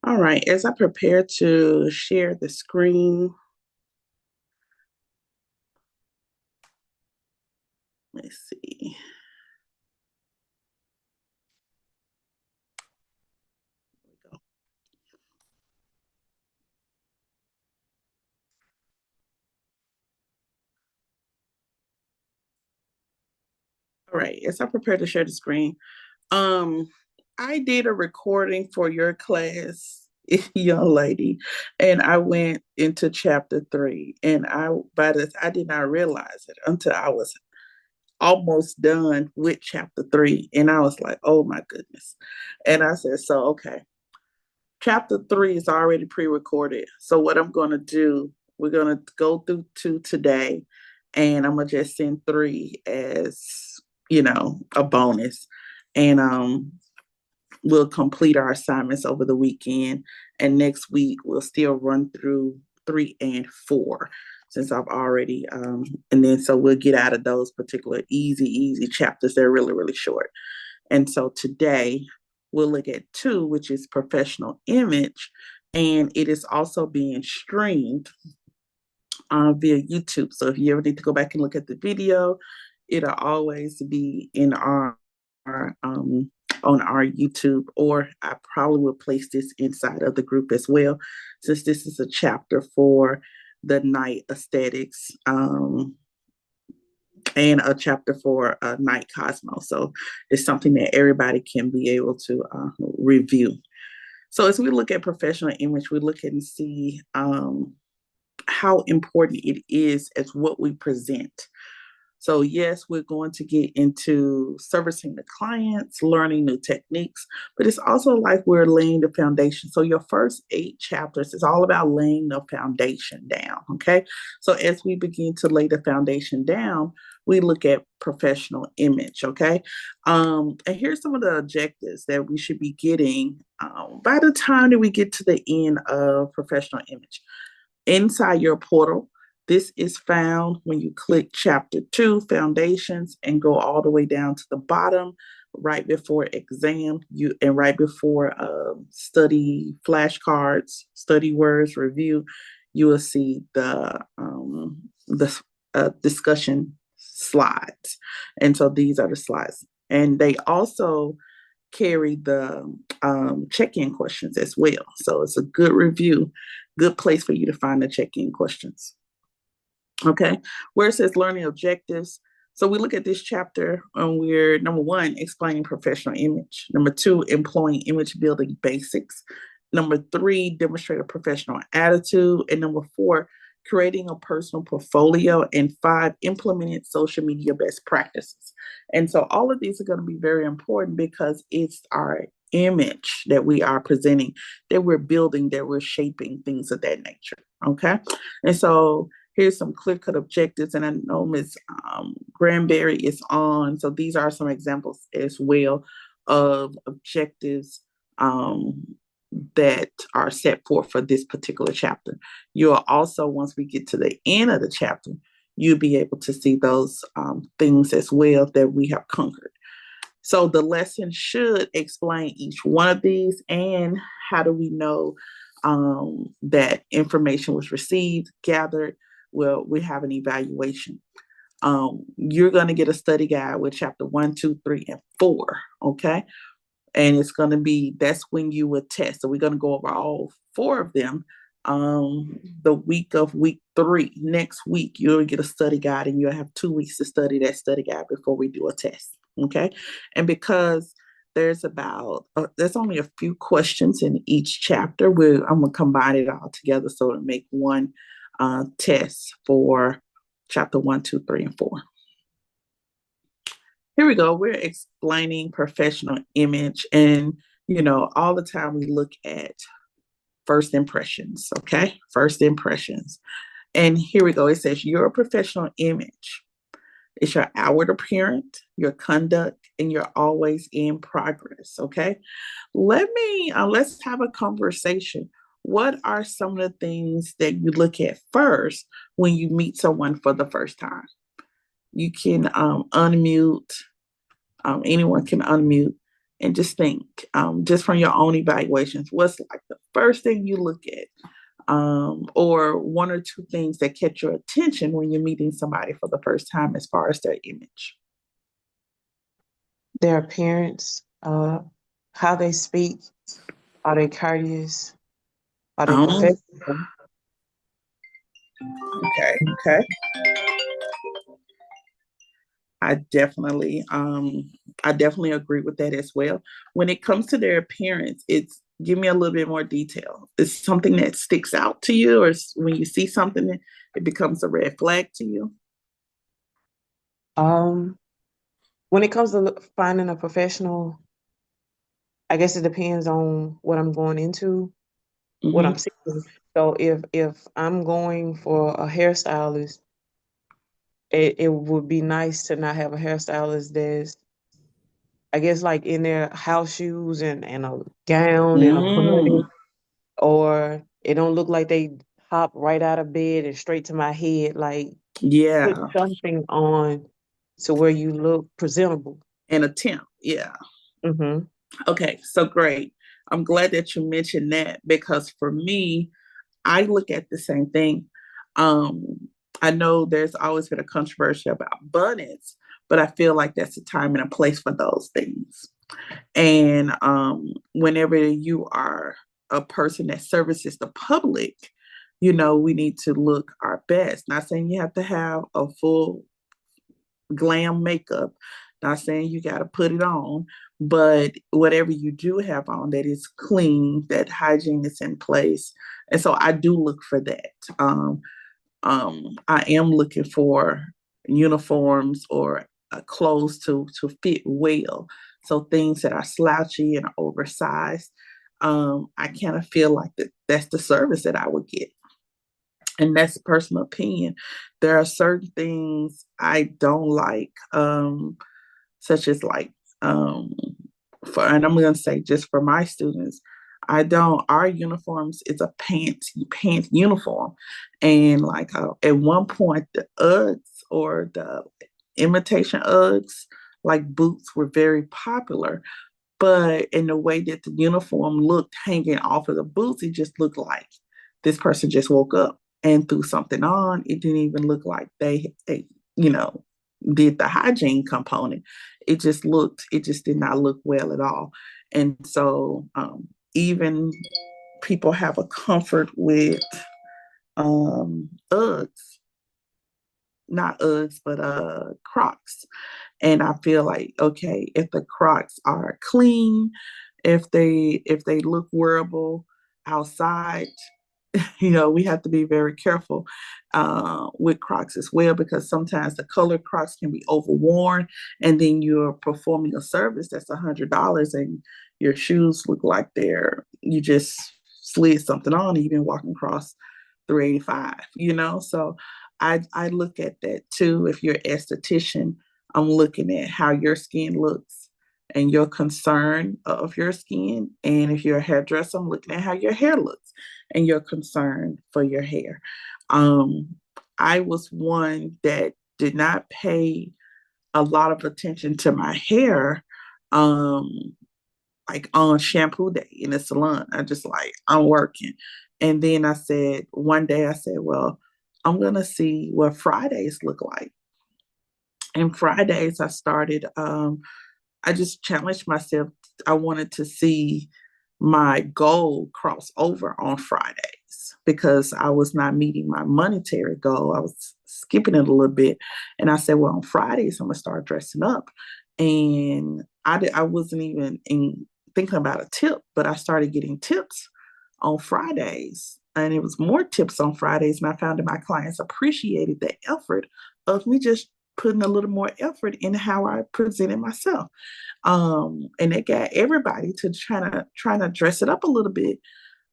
All right, as I prepare to share the screen, let's see. All right, as I prepare to share the screen, um, I did a recording for your class, young lady, and I went into chapter 3, and I did not realize it until I was almost done with chapter 3, and I was like, oh my goodness. And I said, so okay, chapter 3 is already pre-recorded. So what I'm going to do, we're going to go through 2 today, and I'm going to just send 3 as, a bonus. And we'll complete our assignments over the weekend. And next week we'll still run through 3 and 4, since I've already and then so we'll get out of those particular easy chapters. They're really, really short. And so today we'll look at 2, which is professional image, and it is also being streamed via YouTube. So if you ever need to go back and look at the video, it'll always be in our on our YouTube, or I probably will place this inside of the group as well, since this is a chapter for the night aesthetics. And a chapter for Night Cosmo. So it's something that everybody can be able to review. So as we look at professional image, we look and see how important it is as what we present. So yes, we're going to get into servicing the clients, learning new techniques, but it's also like we're laying the foundation. So your first 8 chapters is all about laying the foundation down, okay? So as we begin to lay the foundation down, we look at professional image, okay? And here's some of the objectives that we should be getting by the time that we get to the end of professional image. Inside your portal, this is found when you click chapter 2, foundations, and go all the way down to the bottom, right before exam, and right before study flashcards, study words, review, you will see the discussion slides. And so these are the slides. And they also carry the check-in questions as well. So it's a good review, good place for you to find the check-in questions. Okay, where it says learning objectives. So we look at this chapter and we're number 1, explaining professional image. Number 2, employing image building basics. Number 3, demonstrate a professional attitude. And number 4, creating a personal portfolio. And 5, implementing social media best practices. And so all of these are going to be very important because it's our image that we are presenting, that we're building, that we're shaping, things of that nature. Okay. And so here's some clear-cut objectives, and I know Ms. Granberry is on. So these are some examples as well of objectives that are set forth for this particular chapter. You'll also, once we get to the end of the chapter, you'll be able to see those things as well that we have conquered. So the lesson should explain each one of these, and how do we know that information was received, gathered. Well, we have an evaluation. You're going to get a study guide with chapter 1, 2, 3, and 4. Okay. And it's going to be, that's when you would test. So we're going to go over all 4 of them the week of week 3. Next week, you'll get a study guide, and you'll have 2 weeks to study that study guide before we do a test. Okay. And because there's only a few questions in each chapter, I'm going to combine it all together so to make one test for chapter 1, 2, 3, and 4. Here we go. We're explaining professional image, and all the time we look at first impressions. Okay, first impressions. And here we go. It says your professional image. It's your outward appearance, your conduct, and you're always in progress. Okay, let's have a conversation. What are some of the things that you look at first when you meet someone for the first time? You can unmute. Anyone can unmute. and just think, just from your own evaluations, what's like the first thing you look at, or one or two things that catch your attention when you're meeting somebody for the first time as far as their image? Their appearance, how they speak, are they courteous, are they Um, professional? okay, okay. I definitely, I definitely agree with that as well. When it comes to their appearance, it's give me a little bit more detail. Is something that sticks out to you, or when you see something, it becomes a red flag to you? Um, when it comes to finding a professional, I guess it depends on what I'm going into, what Mm-hmm. I'm seeking. So if I'm going for a hairstylist, it would be nice to not have a hairstylist that's, I guess, like in their house shoes and a gown and a Mm, bunny, or it don't look like they hop right out of bed and straight to my head. Like, put yeah, something on to where you look presentable. an attempt. Yeah. Hmm. Okay, so great. I'm glad that you mentioned that because for me, I look at the same thing. Um, I know there's always been a controversy about bunnets, but I feel like that's a time and a place for those things. And whenever you are a person that services the public, we need to look our best. Not saying you have to have a full glam makeup. Not saying you got to put it on, but whatever you do have on that is clean, that hygiene is in place. And so I do look for that. I am looking for uniforms or clothes to fit well. So things that are slouchy and oversized, I kind of feel like that's the service that I would get, and that's personal opinion. There are certain things I don't like, such as like, um, and I'm gonna say just for my students, I don't. Our uniforms is a pants uniform, and like at one point the Uggs or the imitation Uggs like boots were very popular, but in the way that the uniform looked hanging off of the boots, it just looked like this person just woke up and threw something on. It didn't even look like they you know, did the hygiene component. It just did not look well at all. And so even people have a comfort with Uggs, not Uggs, but Crocs. And I feel like, okay, if the Crocs are clean, if they look wearable outside, we have to be very careful with Crocs as well, because sometimes the colored Crocs can be overworn, and then you're performing a service that's $100, and your shoes look like you just slid something on, and you've been walking across 385. So I look at that too. If you're an esthetician, I'm looking at how your skin looks and your concern of your skin. And if you're a hairdresser, I'm looking at how your hair looks and your concern for your hair. Um, I was one that did not pay a lot of attention to my hair, um, like on shampoo day in the salon. I just like, I'm working. And then one day I said, well, I'm going to see what Fridays look like. And Fridays I just challenged myself. I wanted to see my goal cross over on Fridays because I was not meeting my monetary goal. I was skipping it a little bit. And I said, well, on Fridays, I'm going to start dressing up. And I wasn't even thinking about a tip, but I started getting tips on Fridays. And it was more tips on Fridays. And I found that my clients appreciated the effort of me just putting a little more effort in how I presented myself. And it got everybody to trying to dress it up a little bit.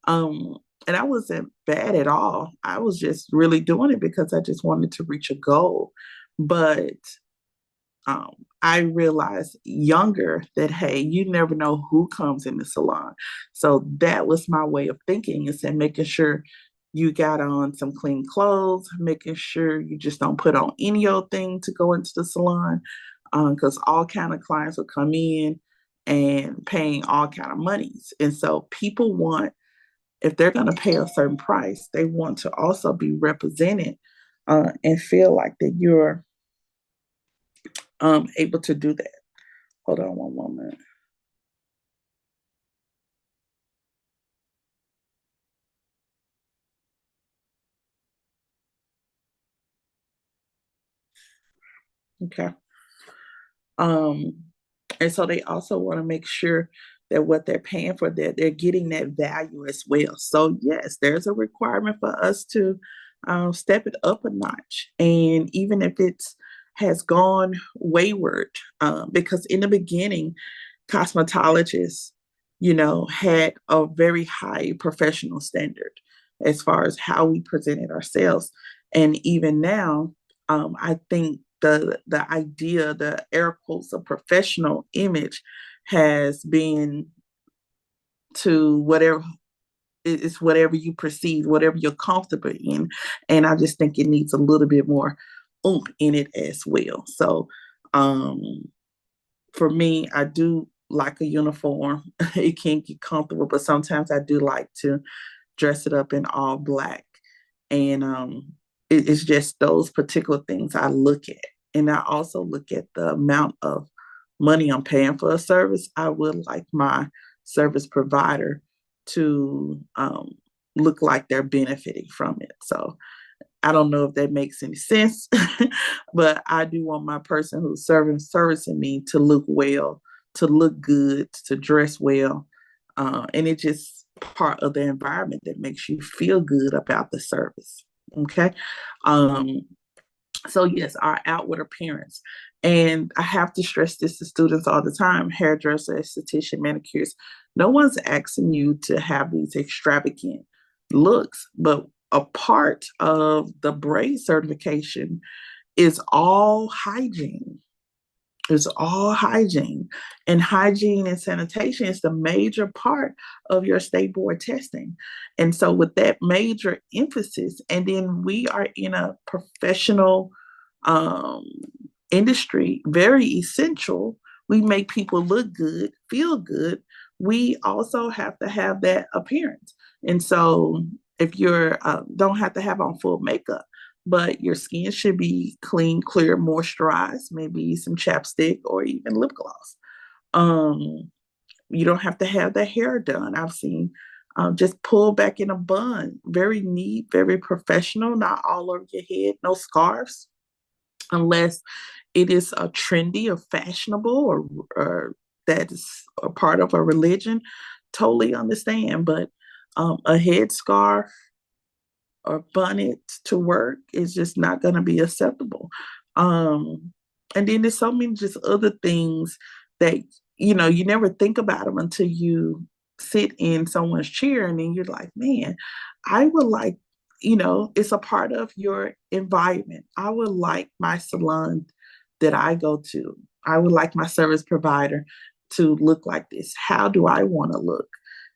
Um, and I wasn't bad at all. I was just really doing it because I just wanted to reach a goal. But um, I realized younger that, hey, you never know who comes in the salon. So that was my way of thinking, is that making sure you got on some clean clothes, making sure you just don't put on any old thing to go into the salon, because all kind of clients will come in and paying all kind of monies. And so people want, if they're going to pay a certain price, they want to also be represented and feel like that you're able to do that. Hold on one moment. Okay. Um, and so they also want to make sure that what they're paying for, that they're getting that value as well. So yes, there's a requirement for us to step it up a notch, and even if it's has gone wayward, because in the beginning, cosmetologists, had a very high professional standard as far as how we presented ourselves, and even now, I think the idea, the air quotes, of professional image has been to whatever it's whatever you perceive, whatever you're comfortable in. And I just think it needs a little bit more oomph in it as well. So um for me, I do like a uniform. It can get comfortable, but sometimes I do like to dress it up in all black. And it's just those particular things I look at. And I also look at the amount of money I'm paying for a service. I would like my service provider to look like they're benefiting from it. So I don't know if that makes any sense, but I do want my person who's servicing me to look well, to look good, to dress well, and it's just part of the environment that makes you feel good about the service. Okay, um, so yes, our outward appearance, and I have to stress this to students all the time: hairdresser, esthetician, manicures. No one's asking you to have these extravagant looks, but a part of the braid certification is all hygiene. It's all hygiene. And hygiene and sanitation is the major part of your state board testing. And so, with that major emphasis, and then we are in a professional um, industry, very essential. We make people look good, feel good. We also have to have that appearance. And so, if you're don't have to have on full makeup, but your skin should be clean, clear, moisturized, maybe some chapstick or even lip gloss. Um, you don't have to have the hair done. I've seen just pull back in a bun, very neat, very professional, not all over your head, no scarves, unless it is a trendy or fashionable or that is a part of a religion. Totally understand, but a headscarf or bonnet to work is just not going to be acceptable. And then there's so many just other things that you never think about them until you sit in someone's chair, and then you're like, man, I would like, it's a part of your environment. I would like my salon that I go to. I would like my service provider to look like this. How do I want to look?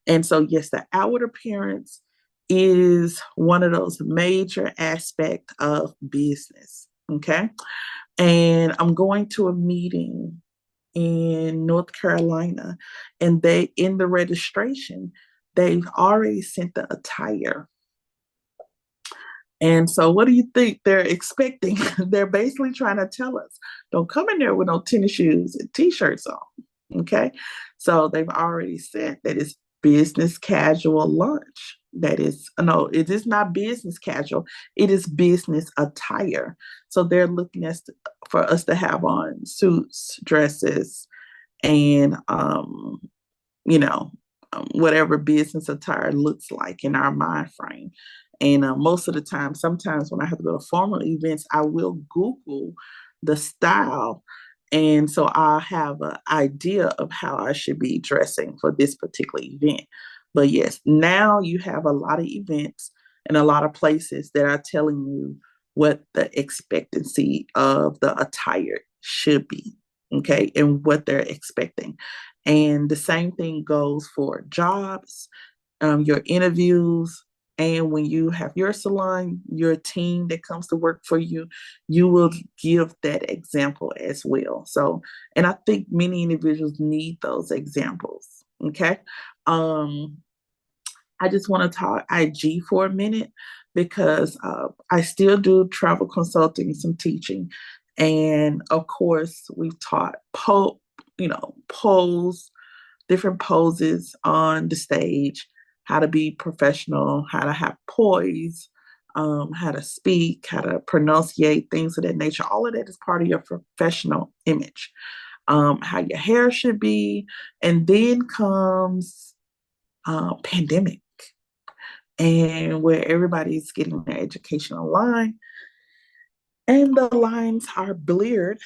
And so, yes, the outward appearance is one of those major aspects of business. Okay. And I'm going to a meeting in North Carolina, and they, in the registration, they've already sent the attire. And so, what do you think they're expecting? They're basically trying to tell us, don't come in there with no tennis shoes and t-shirts on. Okay. So, they've already said that it's business casual lunch. That is, no, it is not business casual, it is business attire. So, they're looking for us to have on suits, dresses, and you know, whatever business attire looks like in our mind frame. And most of the time, sometimes when I have to go to formal events, I will Google the style. And so I'll have an idea of how I should be dressing for this particular event. But yes, now you have a lot of events and a lot of places that are telling you what the expectancy of the attire should be, okay, and what they're expecting. And the same thing goes for jobs, your interviews, And when you have your salon, your team that comes to work for you, you will give that example as well. So, and I think many individuals need those examples. Okay. Um, I just want to talk IG for a minute because I still do travel consulting, some teaching, and of course we've taught pose, different poses on the stage, how to be professional, how to have poise, how to speak, how to pronunciate, things of that nature. All of that is part of your professional image. How your hair should be, and then comes pandemic and where everybody's getting their education online and the lines are blurred.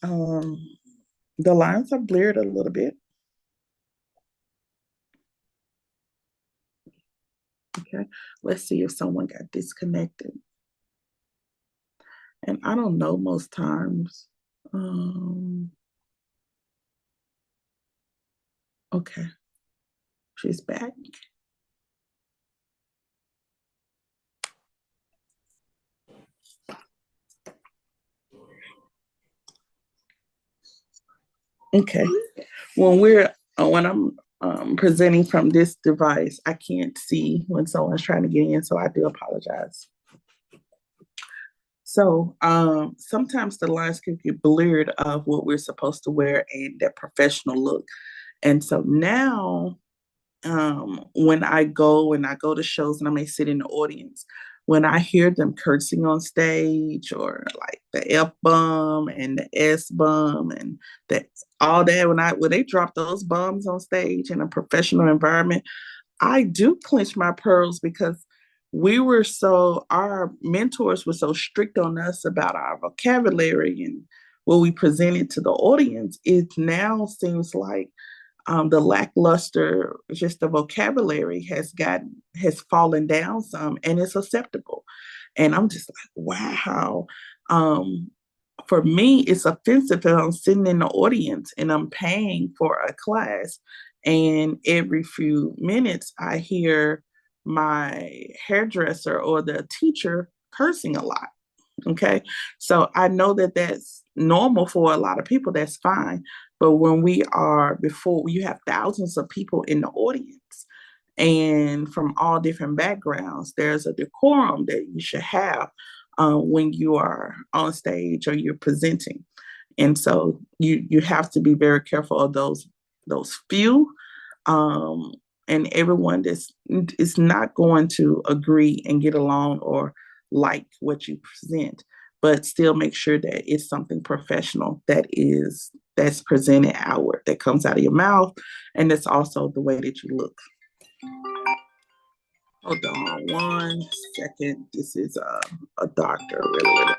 Um, the lines are blurred a little bit. Okay, let's see if someone got disconnected. And I don't know most times. Okay, she's back. Okay, when I'm presenting from this device, I can't see when someone's trying to get in, so I do apologize. So sometimes the lines can get blurred of what we're supposed to wear and that professional look. And so now, when I go to shows and I may sit in the audience, when I hear them cursing on stage or like the F bomb and the S bomb and that all that when they drop those bombs on stage in a professional environment, I do clench my pearls because our mentors were so strict on us about our vocabulary and what we presented to the audience. It now seems like the lackluster, just the vocabulary has fallen down some and it's acceptable. And I'm just like, wow. Um, for me, it's offensive if I'm sitting in the audience and I'm paying for a class, and every few minutes I hear my hairdresser or the teacher cursing a lot. Okay. So I know that that's normal for a lot of people. That's fine. But before you have thousands of people in the audience and from all different backgrounds, there's a decorum that you should have when you are on stage or you're presenting. And so you have to be very careful of those few, um, and everyone that's is not going to agree and get along or like what you present, but still make sure that it's something professional that's presented outward, that comes out of your mouth, and that's also the way that you look. Hold on one second. This is a doctor, really, really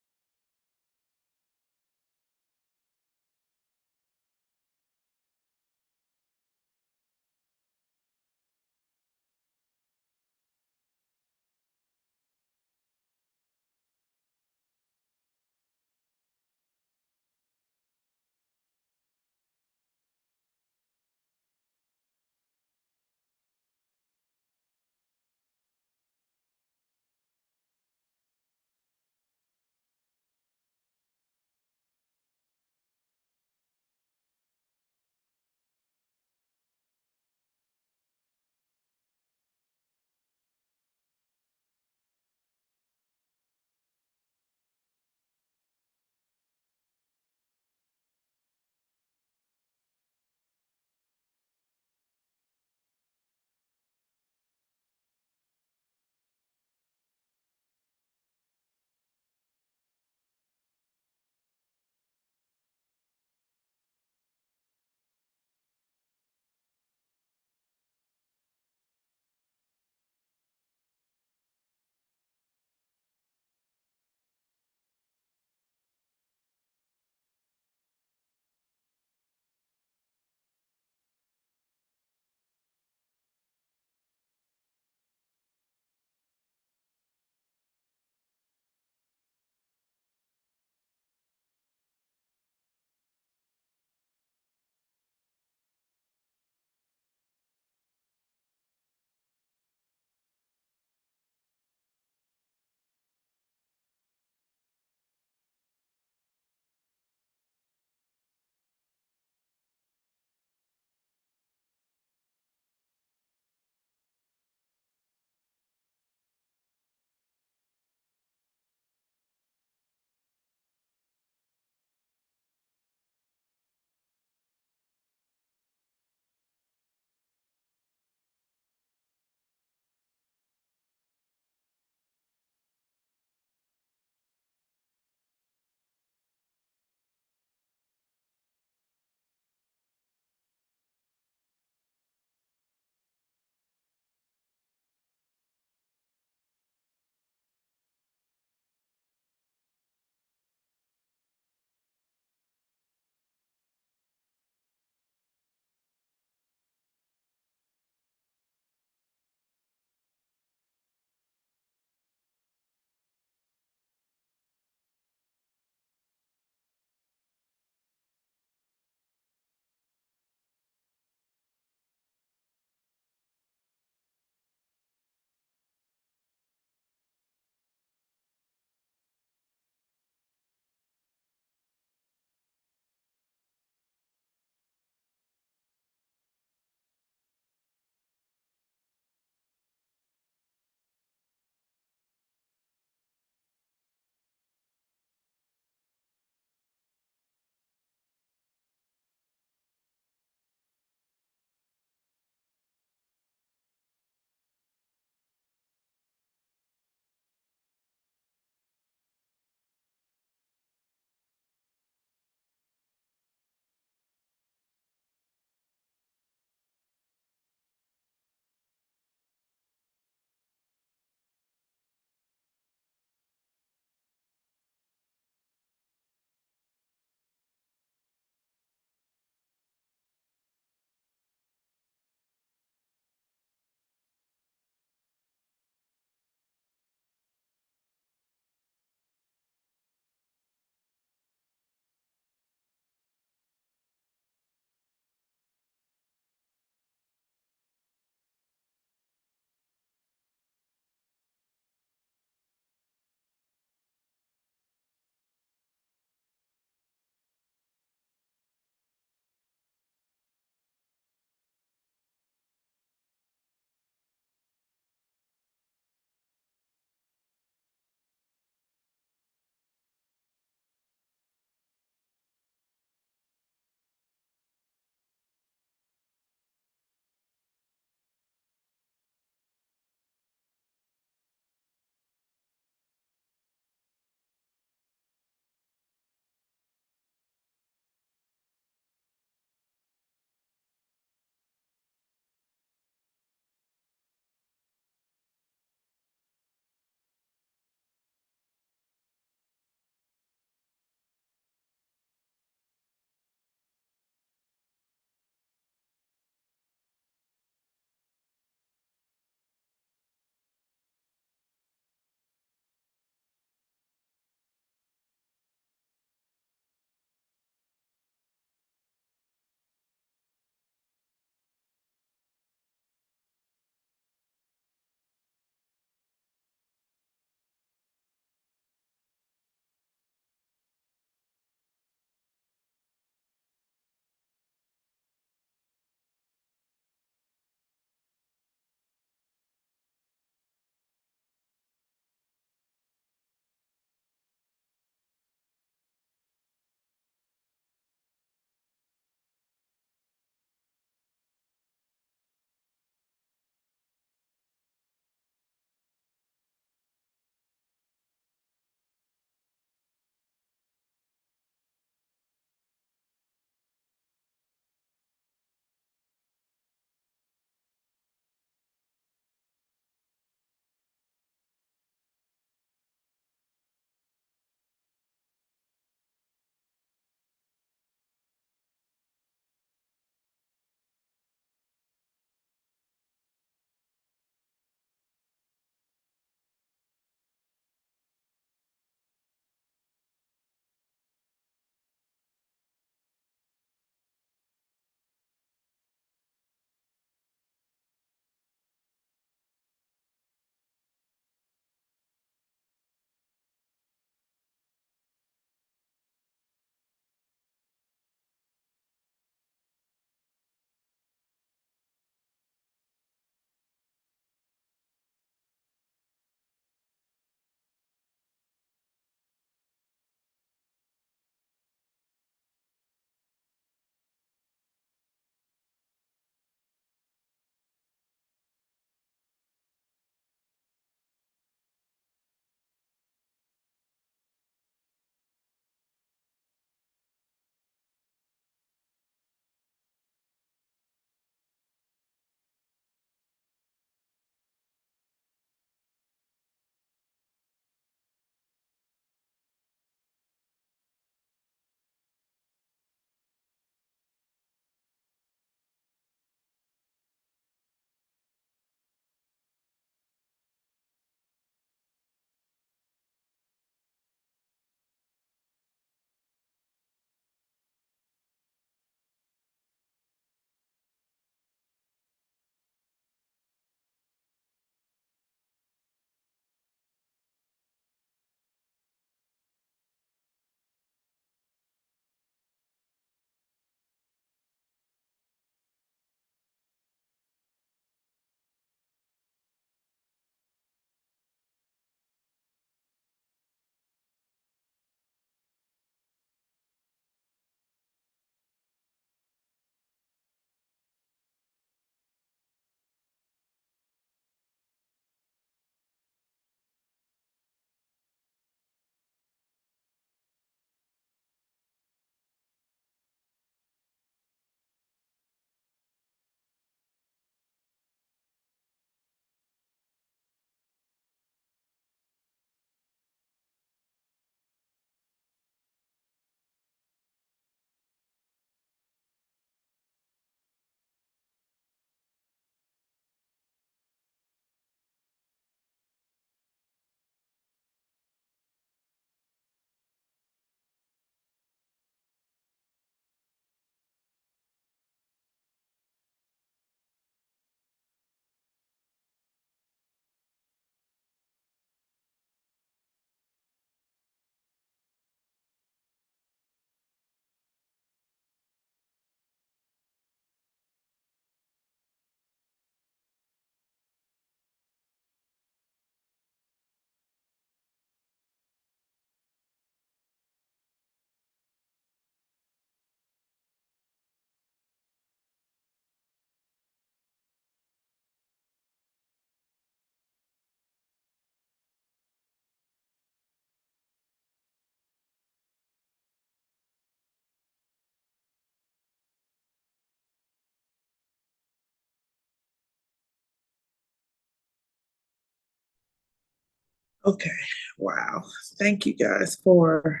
Okay. Wow. Thank you guys for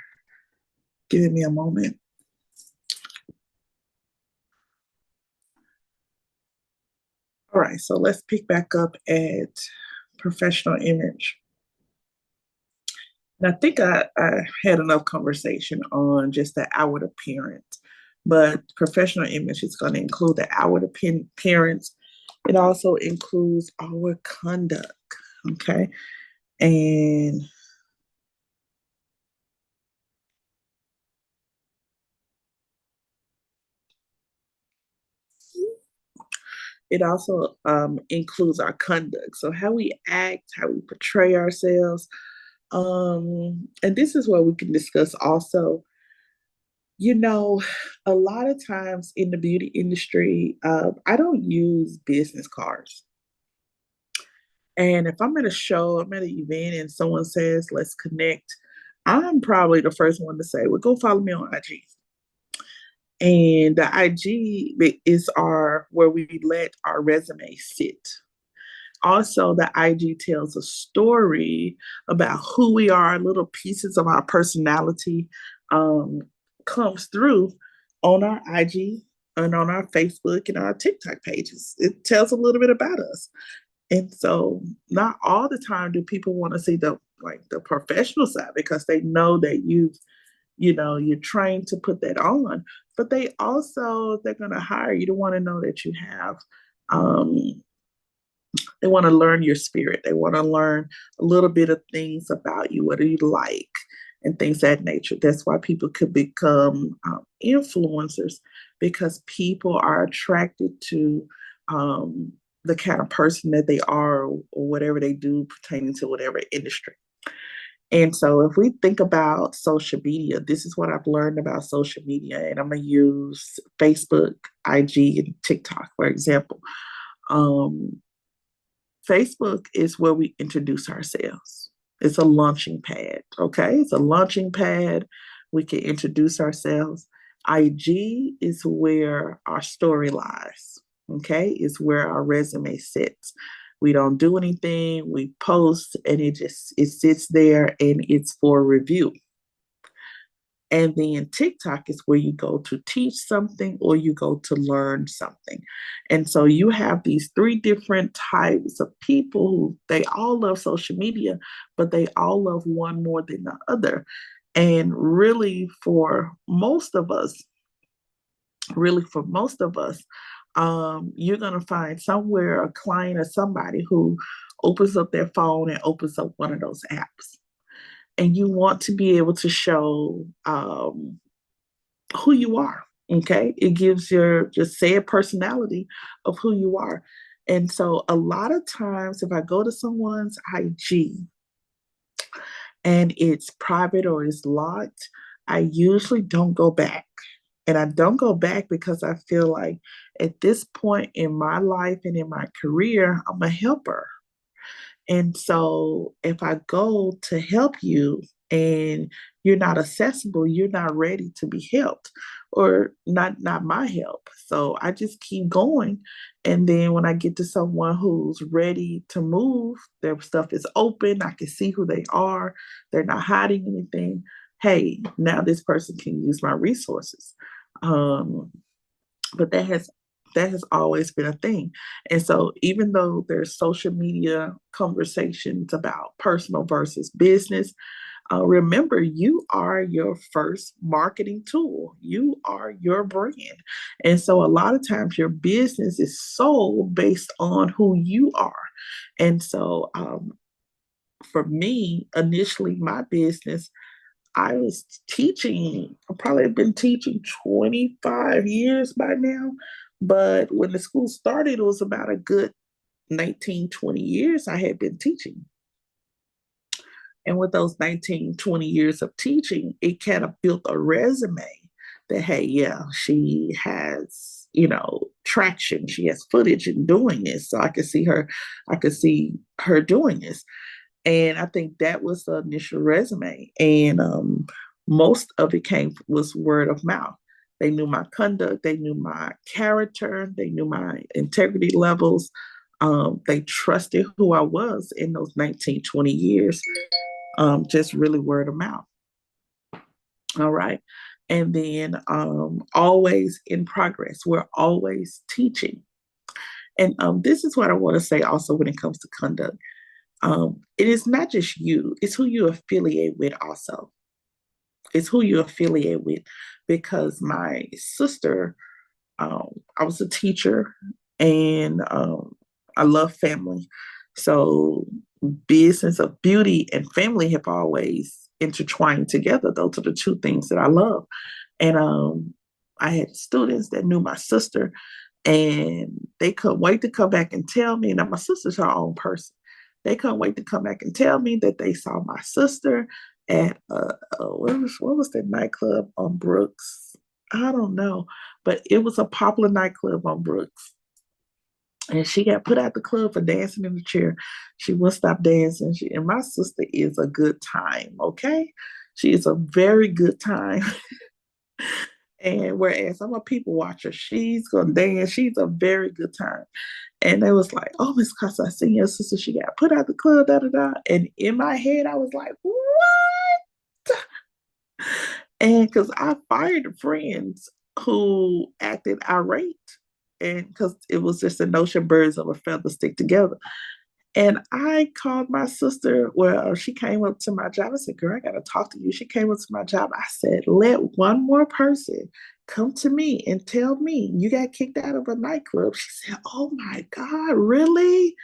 giving me a moment. All right. So let's pick back up at professional image. And I think I had enough conversation on just the outward appearance, but professional image is going to include the outward appearance. It also includes our conduct. Okay. And it also includes our conduct. So how we act, how we portray ourselves. And this is where we can discuss also, you know, a lot of times in the beauty industry, I don't use business cards. And if I'm at a show, I'm at an event, and someone says, let's connect, I'm probably the first one to say, well, go follow me on IG. And the IG is our where we let our resume sit. Also, the IG tells a story about who we are, little pieces of our personality um, comes through on our IG and on our Facebook and our TikTok pages. It tells a little bit about us. And so not all the time do people want to see the professional side because they know that you're trained to put that on, but they're going to hire you to want to know that you have um, they want to learn your spirit. They want to learn a little bit of things about you. What do you like? And things of that nature. That's why people could become influencers because people are attracted to the kind of person that they are or whatever they do pertaining to whatever industry. And so if we think about social media, this is what I've learned about social media. And I'm going to use Facebook, IG, and TikTok, for example. Um, Facebook is where we introduce ourselves. It's a launching pad, okay? It's a launching pad. We can introduce ourselves. IG is where our story lies, okay? It's where our resume sits. We don't do anything, we post, and it sits there and it's for review. And then TikTok is where you go to teach something or you go to learn something. And so you have these three different types of people who they all love social media, but they all love one more than the other. And really for most of us, you're going to find somewhere a client or somebody who opens up their phone and opens up one of those apps. And you want to be able to show who you are. Okay. It gives your just said personality of who you are. And so a lot of times if I go to someone's IG and it's private or it's locked, I usually don't go back. And I don't go back because I feel like at this point in my life and in my career, I'm a helper. And so if I go to help you and you're not accessible, you're not ready to be helped or not my help. So I just keep going. And then when I get to someone who's ready to move, their stuff is open, I can see who they are, they're not hiding anything. Hey, now this person can use my resources. Um, but that has always been a thing. And so even though there's social media conversations about personal versus business, remember you are your first marketing tool. You are your brand. And so a lot of times your business is sold based on who you are. And so for me, initially my business, I was teaching, I probably have been teaching 25 years by now. But when the school started, it was about a good 19, 20 years I had been teaching. And with those 19, 20 years of teaching, it kind of built a resume that, hey, yeah, she has, traction. She has footage in doing this. So I could see her doing this. And I think that was the initial resume. And most of it was word of mouth. They knew my conduct, they knew my character, they knew my integrity levels. They trusted who I was in those 19, 20 years, just really word of mouth. All right. And then always in progress. We're always teaching. And this is what I want to say also when it comes to conduct. It is not just you, it's who you affiliate with also. It's who you affiliate with because my sister, I was a teacher and I love family. So business of beauty and family have always intertwined together. Those are the two things that I love. And I had students that knew my sister and they couldn't wait to come back and tell me. Now, my sister's her own person. They couldn't wait to come back and tell me that they saw my sister at what was that nightclub on Brooks? I don't know, but it was a popular nightclub on Brooks. And she got put out the club for dancing in the chair. She wouldn't stop dancing. And my sister is a good time, okay? She is a very good time. And whereas I'm a people watcher, she's gonna dance. She's a very good time. And they was like, "Oh, Miss Casa, I seen your sister. She got put out the club, da da da." And in my head, I was like, "What?" And because I fired friends who acted irate, and because it was just a notion birds of a feather stick together. And I called my sister. Well, she came up to my job. I said, "Girl, I got to talk to you." She came up to my job. I said, "Let one more person come to me and tell me you got kicked out of a nightclub." She said, "Oh my God, really?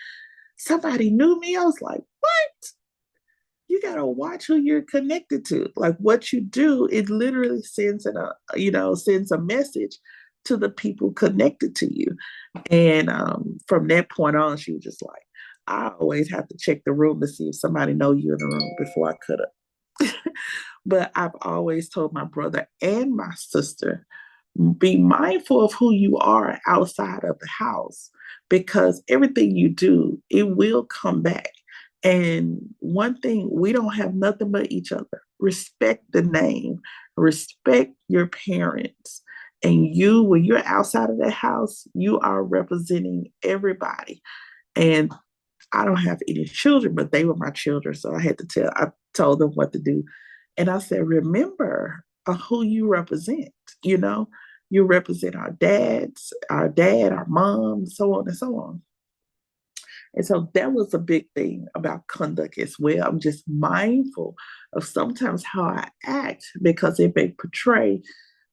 Somebody knew me?" I was like, "What?" You got to watch who you're connected to. Like what you do, it literally sends a message to the people connected to you. And from that point on, she was just like, I always have to check the room to see if somebody know you in the room before I could have. But I've always told my brother and my sister, be mindful of who you are outside of the house because everything you do, it will come back. And one thing, we don't have nothing but each other. Respect the name, respect your parents. And you, when you're outside of that house, you are representing everybody. And I don't have any children, but they were my children. So I told them what to do. And I said, remember who you represent. You know, you represent our dad, our mom, so on and so on. And so that was a big thing about conduct as well. I'm just mindful of sometimes how I act because it may portray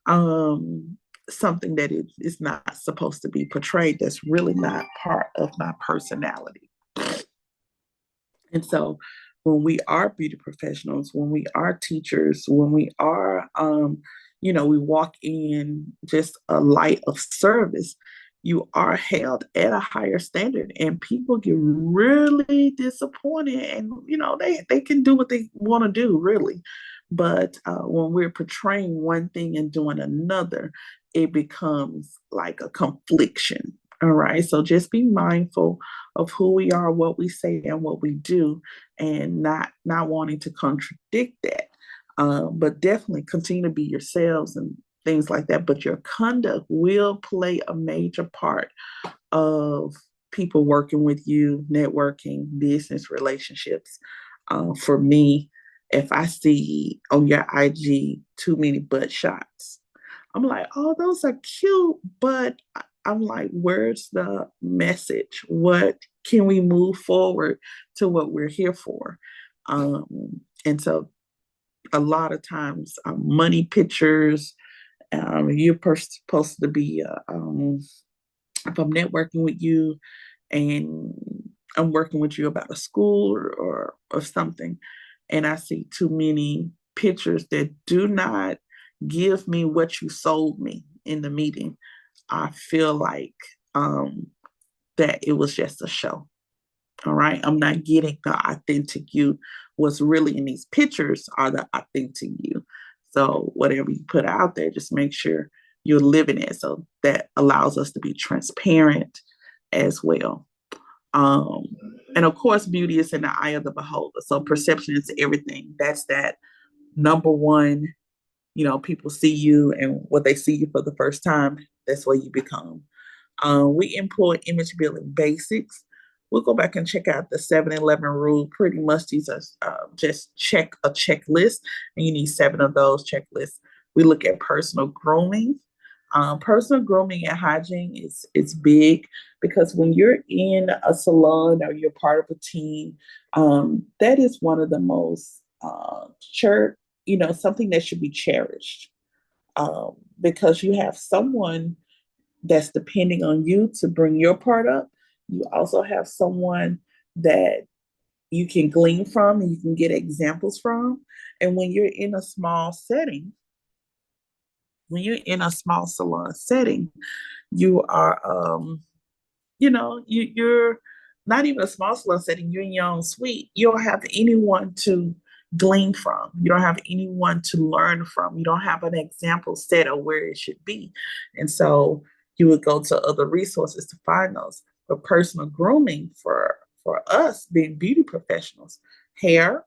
um, something that is not supposed to be portrayed that's really not part of my personality. And so when we are beauty professionals, when we are teachers, when we are, we walk in just a light of service, you are held at a higher standard and people get really disappointed and, they can do what they want to do really. But when we're portraying one thing and doing another, it becomes like a confliction. All right. So just be mindful of who we are, what we say, and what we do, and not wanting to contradict that. But definitely continue to be yourselves and things like that. But your conduct will play a major part of people working with you, networking, business relationships. For me, if I see on your IG too many butt shots, I'm like, oh, those are cute, but I'm like, where's the message? What can we move forward to what we're here for? And so a lot of times, money pictures, supposed to be, if I'm networking with you and I'm working with you about a school or something, and I see too many pictures that do not give me what you sold me in the meeting, I feel like um, that it was just a show. All right. I'm not getting the authentic you. What's really in these pictures are the authentic you. So whatever you put out there, just make sure you're living it. So that allows us to be transparent as well. Um, and of course, beauty is in the eye of the beholder. So perception is everything. That's that number one. People see you and what they see you for the first time, that's what you become. We employ image building basics. we'll go back and check out the 7-Eleven rule. Pretty much these are just check a checklist, and you need 7 of those checklists. We look at personal grooming. Personal grooming and hygiene is big because when you're in a salon or you're part of a team, that is one of the most something that should be cherished, because you have someone that's depending on you to bring your part up. You also have someone that you can glean from and you can get examples from. And when you're in a small salon setting, you are you're not even a small salon setting, you're in your own suite. You don't have anyone to glean from. You don't have anyone to learn from. You don't have an example set of where it should be. And so you would go to other resources to find those. But personal grooming for us being beauty professionals, hair,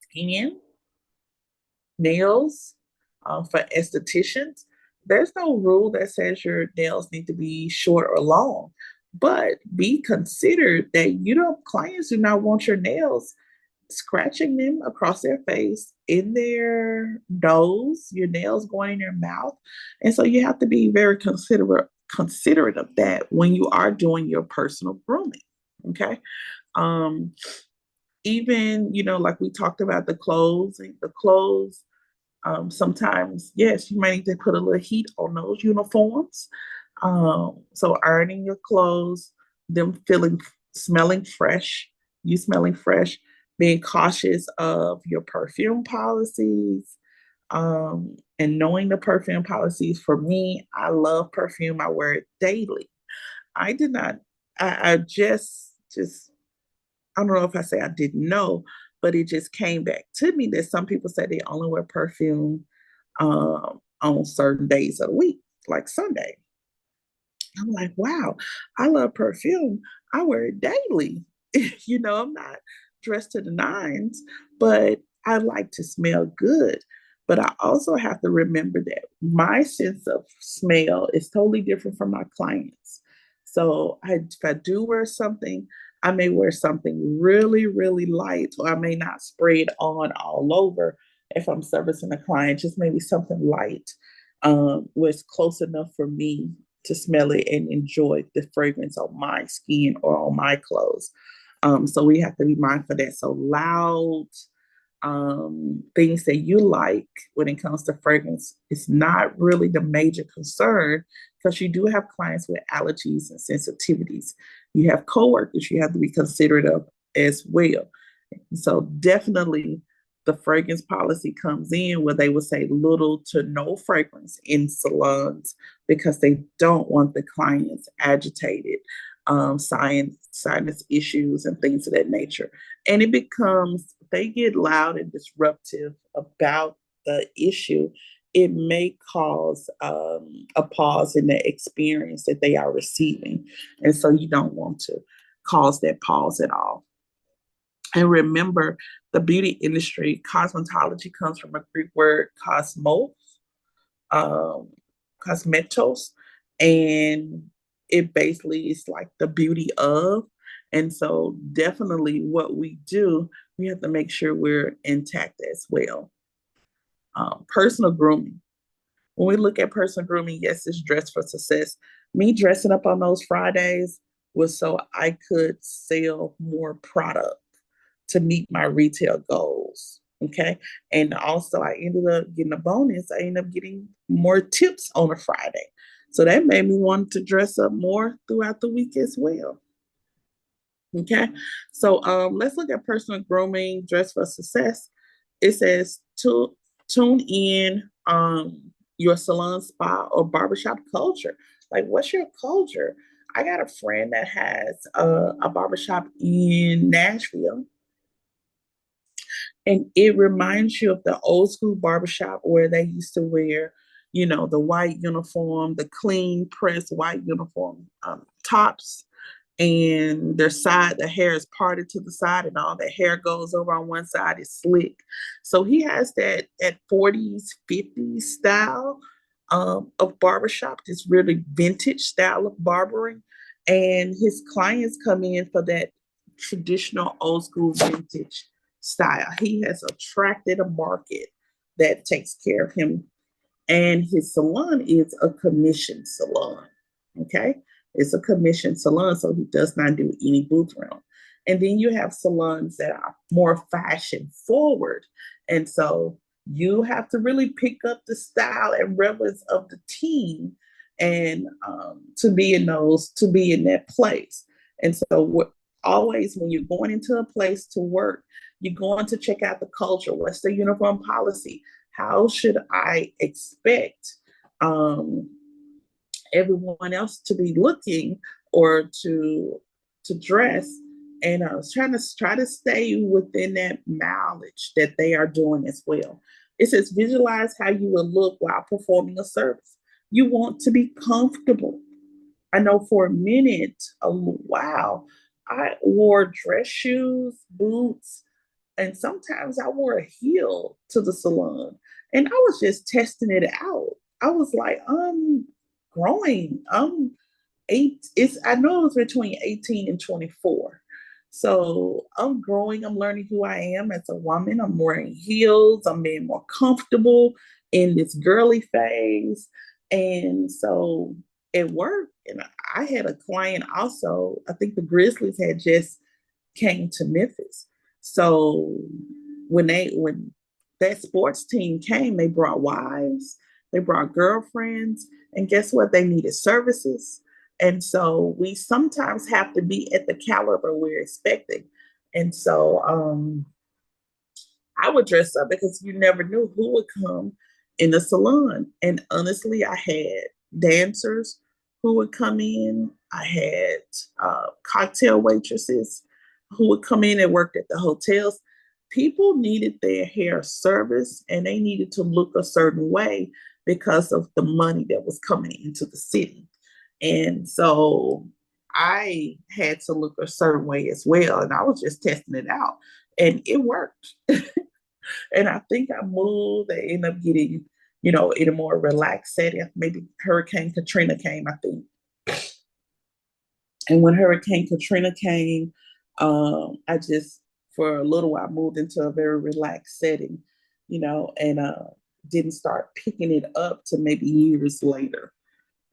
skin, nails, for estheticians, there's no rule that says your nails need to be short or long, but be considered that clients do not want your nails scratching them across their face, in their nose, your nails going in their mouth. And so you have to be very considerate of that when you are doing your personal grooming. Okay. Um, Even, like we talked about the clothes, sometimes, yes, you might need to put a little heat on those uniforms. So ironing your clothes, them smelling fresh, you smelling fresh, being cautious of your perfume policies, and knowing the perfume policies. For me, I love perfume. I wear it daily. I did not, I just, I don't know if I say I didn't know, but it just came back to me that some people say they only wear perfume on certain days of the week, like Sunday. I'm like, wow, I love perfume. I wear it daily. I'm not dressed to the nines, but I like to smell good. But I also have to remember that my sense of smell is totally different from my clients. So if I do wear something, I may wear something really, really light, or I may not spray it on all over if I'm servicing a client, just maybe something light, where it's close enough for me to smell it and enjoy the fragrance on my skin or on my clothes. So we have to be mindful of that. So loud things that you like when it comes to fragrance is not really the major concern, because you do have clients with allergies and sensitivities. You have coworkers you have to be considerate of as well. So definitely the fragrance policy comes in where they would say little to no fragrance in salons, because they don't want the clients agitated, sinus issues and things of that nature. And it becomes, they get loud and disruptive about the issue, it may cause a pause in the experience that they are receiving. And so you don't want to cause that pause at all. And remember, the beauty industry, cosmetology comes from a Greek word, cosmos, um, cosmetos, and it basically is like the beauty of. And so, definitely, what we do, we have to make sure we're intact as well. Personal grooming. When we look at personal grooming, yes, it's dress for success. Me dressing up on those Fridays was so I could sell more product to meet my retail goals. Okay. And also, I ended up getting a bonus. I ended up getting more tips on a Friday. So that made me want to dress up more throughout the week as well. Okay. So let's look at personal grooming, dress for success. It says to tune in your salon, spa, or barbershop culture. Like, what's your culture? I got a friend that has a barbershop in Nashville, and it reminds you of the old school barbershop where they used to wear, the white uniform, the clean pressed white uniform, tops, and the hair is parted to the side, and all the hair goes over on one side, is slick. So he has that at 40s, 50s style of barbershop, this really vintage style of barbering. and his clients come in for that traditional old school vintage style. He has attracted a market that takes care of him, and his salon is a commission salon. Okay, it's a commission salon, so he does not do any booth rental. And then you have salons that are more fashion forward, and so you have to really pick up the style and relevance of the team, and to be in those, to be in that place. And so always when you're going into a place to work, you're going to check out the culture. What's the uniform policy? How should I expect um, everyone else to be looking or to dress? And I was try to stay within that mileage that they are doing as well. It says visualize how you will look while performing a service. You want to be comfortable. I know for a minute, a while, I wore dress shoes, boots, and sometimes I wore a heel to the salon. And I was just testing it out. I was like, I'm growing. I'm I know it was between 18 and 24. So I'm growing, I'm learning who I am as a woman. I'm wearing heels, I'm being more comfortable in this girly phase. And so it worked. And I had a client also, I think the Grizzlies had just came to Memphis. So when that sports team came, they brought wives, they brought girlfriends, and guess what? They needed services. And so we sometimes have to be at the caliber we're expecting. And so I would dress up because you never knew who would come in the salon. And honestly, I had dancers who would come in. I had cocktail waitresses who would come in and worked at the hotels. People needed their hair service and they needed to look a certain way because of the money that was coming into the city. And so I had to look a certain way as well. And I was just testing it out. And it worked. And I think I moved and ended up getting, in a more relaxed setting. Maybe Hurricane Katrina came, I think. And when Hurricane Katrina came, I just, for a little while, moved into a very relaxed setting, and didn't start picking it up to maybe years later.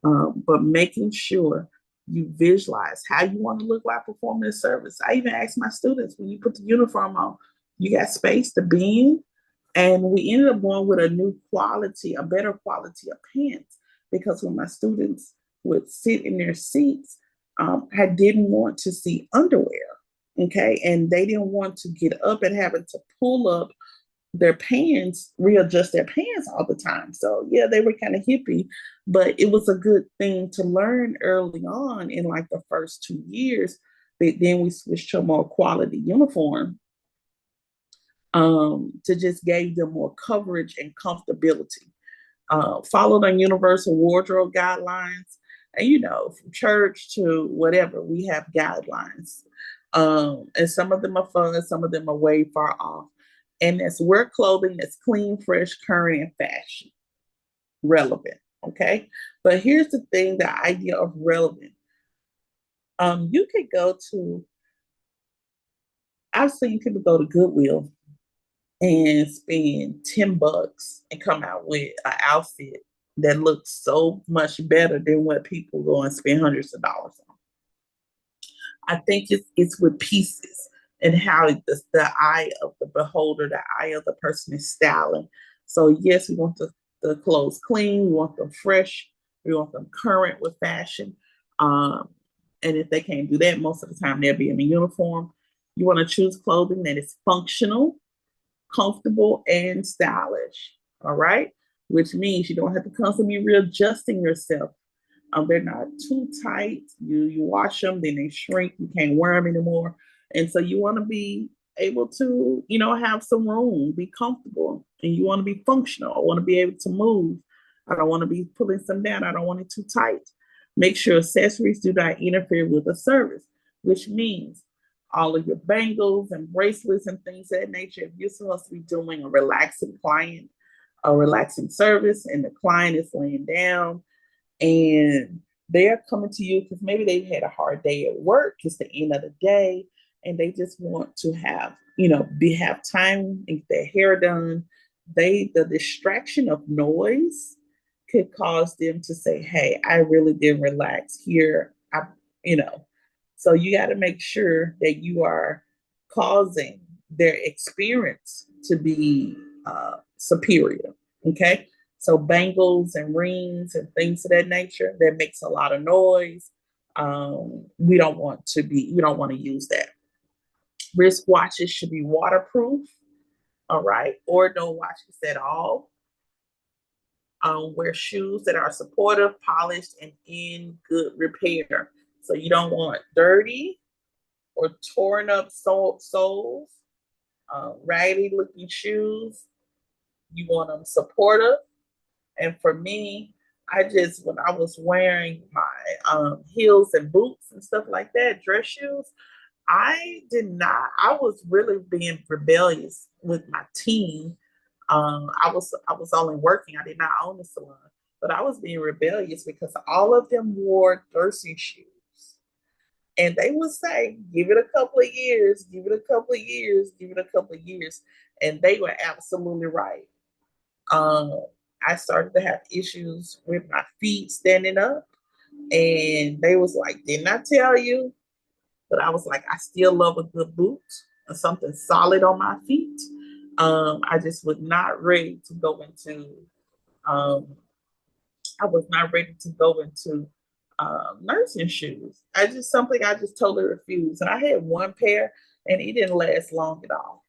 But making sure you visualize how you want to look while performing the service. I even ask my students, when you put the uniform on, you got space to bend. And we ended up going with a new quality, a better quality of pants, because when my students would sit in their seats, I didn't want to see underwear. Okay. And they didn't want to get up and having to pull up their pants, readjust their pants all the time. So yeah, they were kind of hippie, but it was a good thing to learn early on in like the first 2 years. But then we switched to a more quality uniform, to just give them more coverage and comfortability. Followed on universal wardrobe guidelines. And from church to whatever, we have guidelines. And some of them are fun, some of them are way far off. And that's wear clothing that's clean, fresh, current, and fashion relevant. Okay. But here's the thing, the idea of relevant. You could go to, I've seen people go to Goodwill and spend $10 and come out with an outfit that looks so much better than what people go and spend hundreds of dollars on. I think it's with pieces and how the eye of the beholder, the eye of the person is styling. So yes, we want the clothes clean, we want them fresh, we want them current with fashion. Um, and if they can't do that, most of the time they'll be in a uniform. You want to choose clothing that is functional, comfortable, and stylish. All right. Which means you don't have to constantly be readjusting yourself. They're not too tight. You wash them, then they shrink. You can't wear them anymore. And so you want to be able to, have some room, be comfortable, and you want to be functional. I want to be able to move. I don't want to be pulling some down. I don't want it too tight. Make sure accessories do not interfere with the service, which means all of your bangles and bracelets and things of that nature. If you're supposed to be doing a relaxing service, and the client is laying down and They're coming to you because maybe they've had a hard day at work. It's the end of the day, and they just want to have, have time and get their hair done. The distraction of noise could cause them to say, "Hey, I really didn't relax here." You know, so you got to make sure that you are causing their experience to be superior. Okay, so bangles and rings and things of that nature that makes a lot of noise. We don't want to use that. Wristwatches should be waterproof, all right, or no watches at all. Wear shoes that are supportive, polished, and in good repair. So you don't want dirty or torn up soles, raggedy looking shoes. You want them supportive. And for me, when I was wearing my heels and boots and stuff like that, dress shoes, I was really being rebellious with my team. I was only working. I did not own the salon, but I was being rebellious because all of them wore dressing shoes. And they would say, give it a couple of years, give it a couple of years, give it a couple of years. And they were absolutely right. Um, I started to have issues with my feet standing up. And they was like, didn't I tell you? But I was like, I still love a good boot or something solid on my feet. I just was not ready to go into um, I was not ready to go into nursing shoes. I just totally refused. And I had one pair and it didn't last long at all.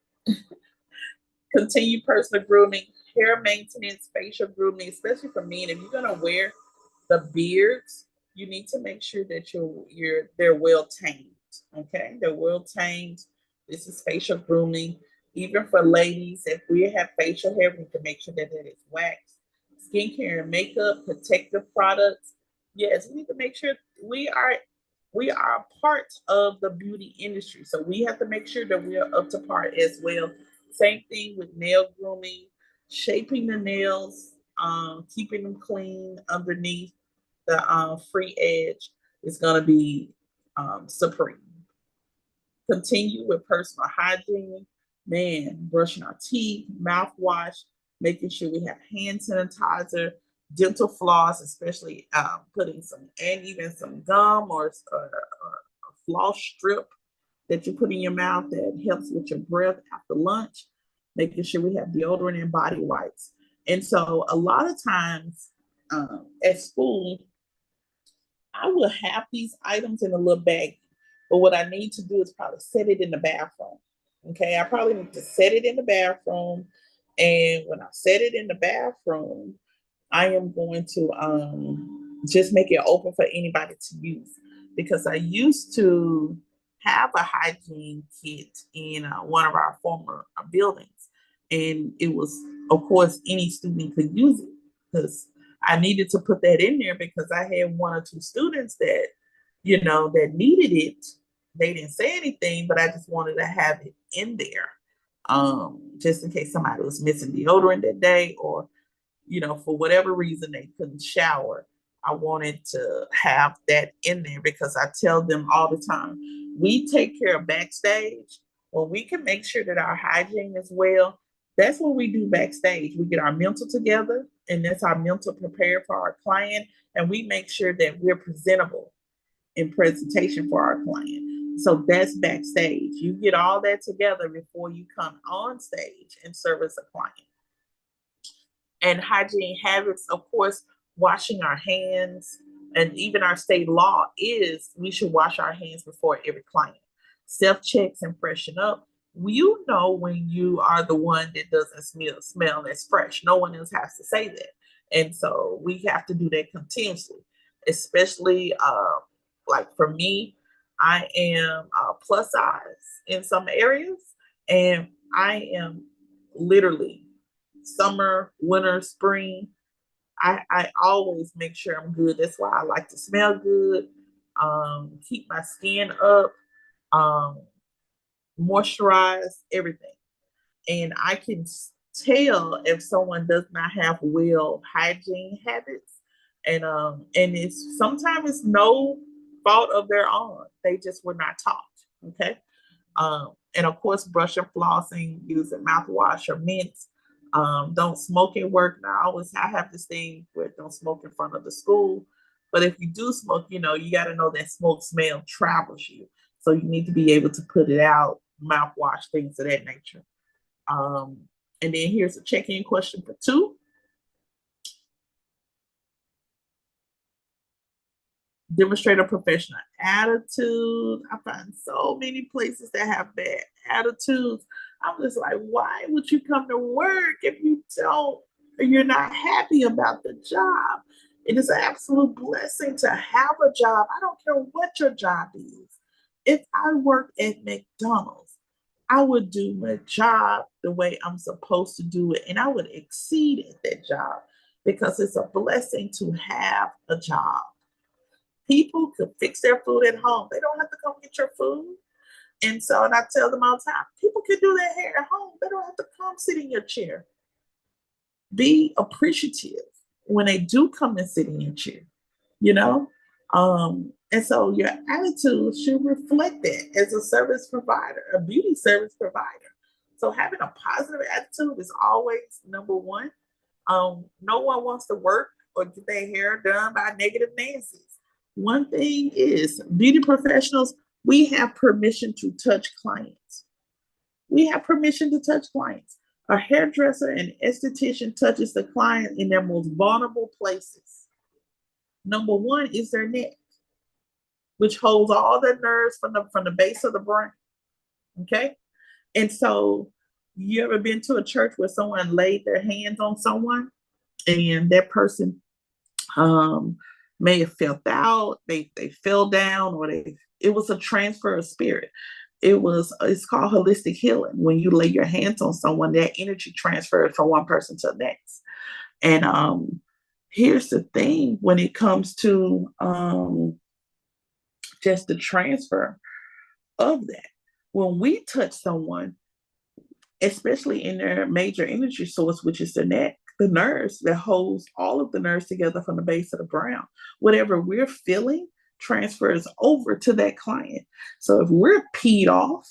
Continue personal grooming, hair maintenance, facial grooming, especially for men. If you're gonna wear the beards, you need to make sure that they're well tamed. Okay, they're well tamed. This is facial grooming. Even for ladies, if we have facial hair, we can make sure that it is waxed. Skincare and makeup, protective products. Yes, we need to make sure we are a part of the beauty industry. So we have to make sure that we are up to par as well. Same thing with nail grooming, shaping the nails, keeping them clean underneath the free edge is going to be supreme. Continue with personal hygiene, man, brushing our teeth, mouthwash, making sure we have hand sanitizer, dental floss, especially putting some, and even some gum or a floss strip that you put in your mouth that helps with your breath after lunch, making sure we have deodorant and body wipes. And so a lot of times at school, I will have these items in a little bag, but what I need to do is probably set it in the bathroom. Okay, I probably need to set it in the bathroom. And when I set it in the bathroom, I am going to just make it open for anybody to use because I used to have a hygiene kit in one of our former buildings, and it was, of course, any student could use it because I needed to put that in there because I had one or two students that, that needed it. They didn't say anything, but I just wanted to have it in there, just in case somebody was missing deodorant that day or for whatever reason they couldn't shower. I wanted to have that in there because I tell them all the time, we take care of backstage. When we can make sure that our hygiene is well, that's what we do backstage. We get our mental together, and that's our mental prepared for our client, and we make sure that we're presentable in presentation for our client. So that's backstage. You get all that together before you come on stage and service a client. And hygiene habits, of course, washing our hands, and even our state law is we should wash our hands before every client. Self checks and freshen up. You know when you are the one that doesn't smell as fresh. No one else has to say that, and so we have to do that continuously. Especially like for me, I am plus size in some areas, and I am literally summer, winter, spring. I always make sure I'm good. That's why I like to smell good, keep my skin up, um, moisturize everything. And I can tell if someone does not have well hygiene habits. And it's sometimes it's no fault of their own. They just were not taught. Okay. And of course, brushing, flossing, using mouthwash or mints. Don't smoke at work. Now, I have this thing where don't smoke in front of the school. But if you do smoke, you got to know that smoke smell travels you. So you need to be able to put it out, mouthwash, things of that nature. Um, and then here's a check-in question for 2. Demonstrate a professional attitude. I find so many places that have bad attitudes. I'm just like, why would you come to work if you're not happy about the job? It is an absolute blessing to have a job. I don't care what your job is. If I worked at McDonald's, I would do my job the way I'm supposed to do it, and I would exceed at that job because it's a blessing to have a job. People could fix their food at home. They don't have to come get your food. And I tell them all the time, people can do their hair at home. They don't have to come sit in your chair. Be appreciative when they do come and sit in your chair, you know? And so your attitude should reflect that as a service provider, a beauty service provider. So having a positive attitude is always number one. No one wants to work or get their hair done by negative Nancy's. One thing is, beauty professionals, we have permission to touch clients. We have permission to touch clients. A hairdresser and esthetician touches the client in their most vulnerable places. Number one is their neck, which holds all the nerves from the base of the brain. Okay, and so you ever been to a church where someone laid their hands on someone and that person um, may have felt out, they fell down, or it was a transfer of spirit. It's called holistic healing. When you lay your hands on someone, that energy transfers from one person to the next. And here's the thing: when it comes to just the transfer of that, when we touch someone, especially in their major energy source, which is the neck, the nerves that holds all of the nerves together from the base of the ground. Whatever we're feeling transfers over to that client. So if we're peed off,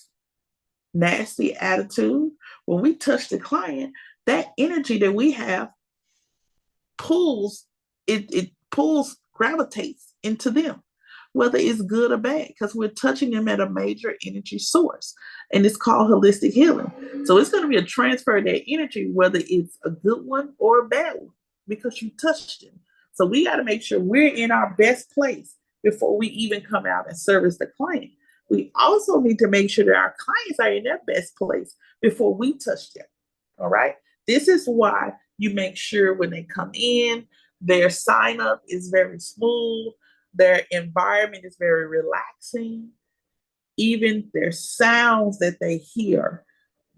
nasty attitude, when we touch the client, that energy that we have pulls, it pulls, gravitates into them, whether it's good or bad, because we're touching them at a major energy source. And it's called holistic healing. So it's going to be a transfer of that energy, whether it's a good one or a bad one, because you touched them. So we got to make sure we're in our best place before we even come out and service the client. We also need to make sure that our clients are in their best place before we touch them. All right. This is why you make sure when they come in, their sign up is very smooth, their environment is very relaxing, even their sounds that they hear,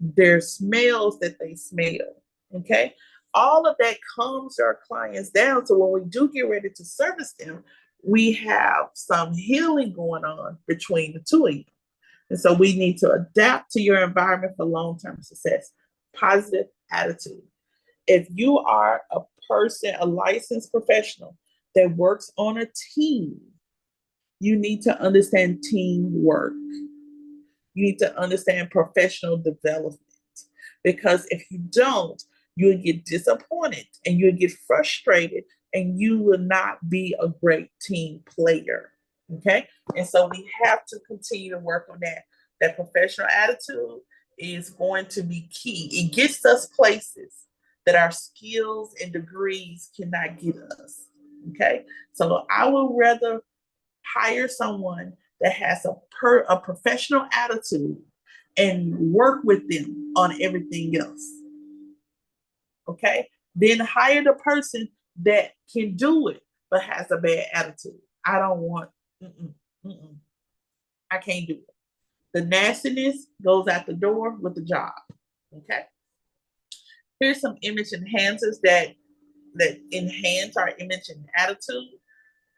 their smells that they smell. Okay. All of that calms our clients down. So when we do get ready to service them, we have some healing going on between the two of you. And so we need to adapt to your environment for long term success. Positive attitude. If you are a person, a licensed professional that works on a team, you need to understand teamwork. You need to understand professional development. Because if you don't, you'll get disappointed and you'll get frustrated and you will not be a great team player. Okay. And so we have to continue to work on that. That professional attitude is going to be key. It gets us places that our skills and degrees cannot get us. Okay. So I would rather hire someone that has a professional attitude and work with them on everything else. Okay? Then hire the person that can do it but has a bad attitude. I don't want, mm-mm, mm-mm. I can't do it. The nastiness goes out the door with the job. Okay? Here's some image enhancers that enhance our image and attitude.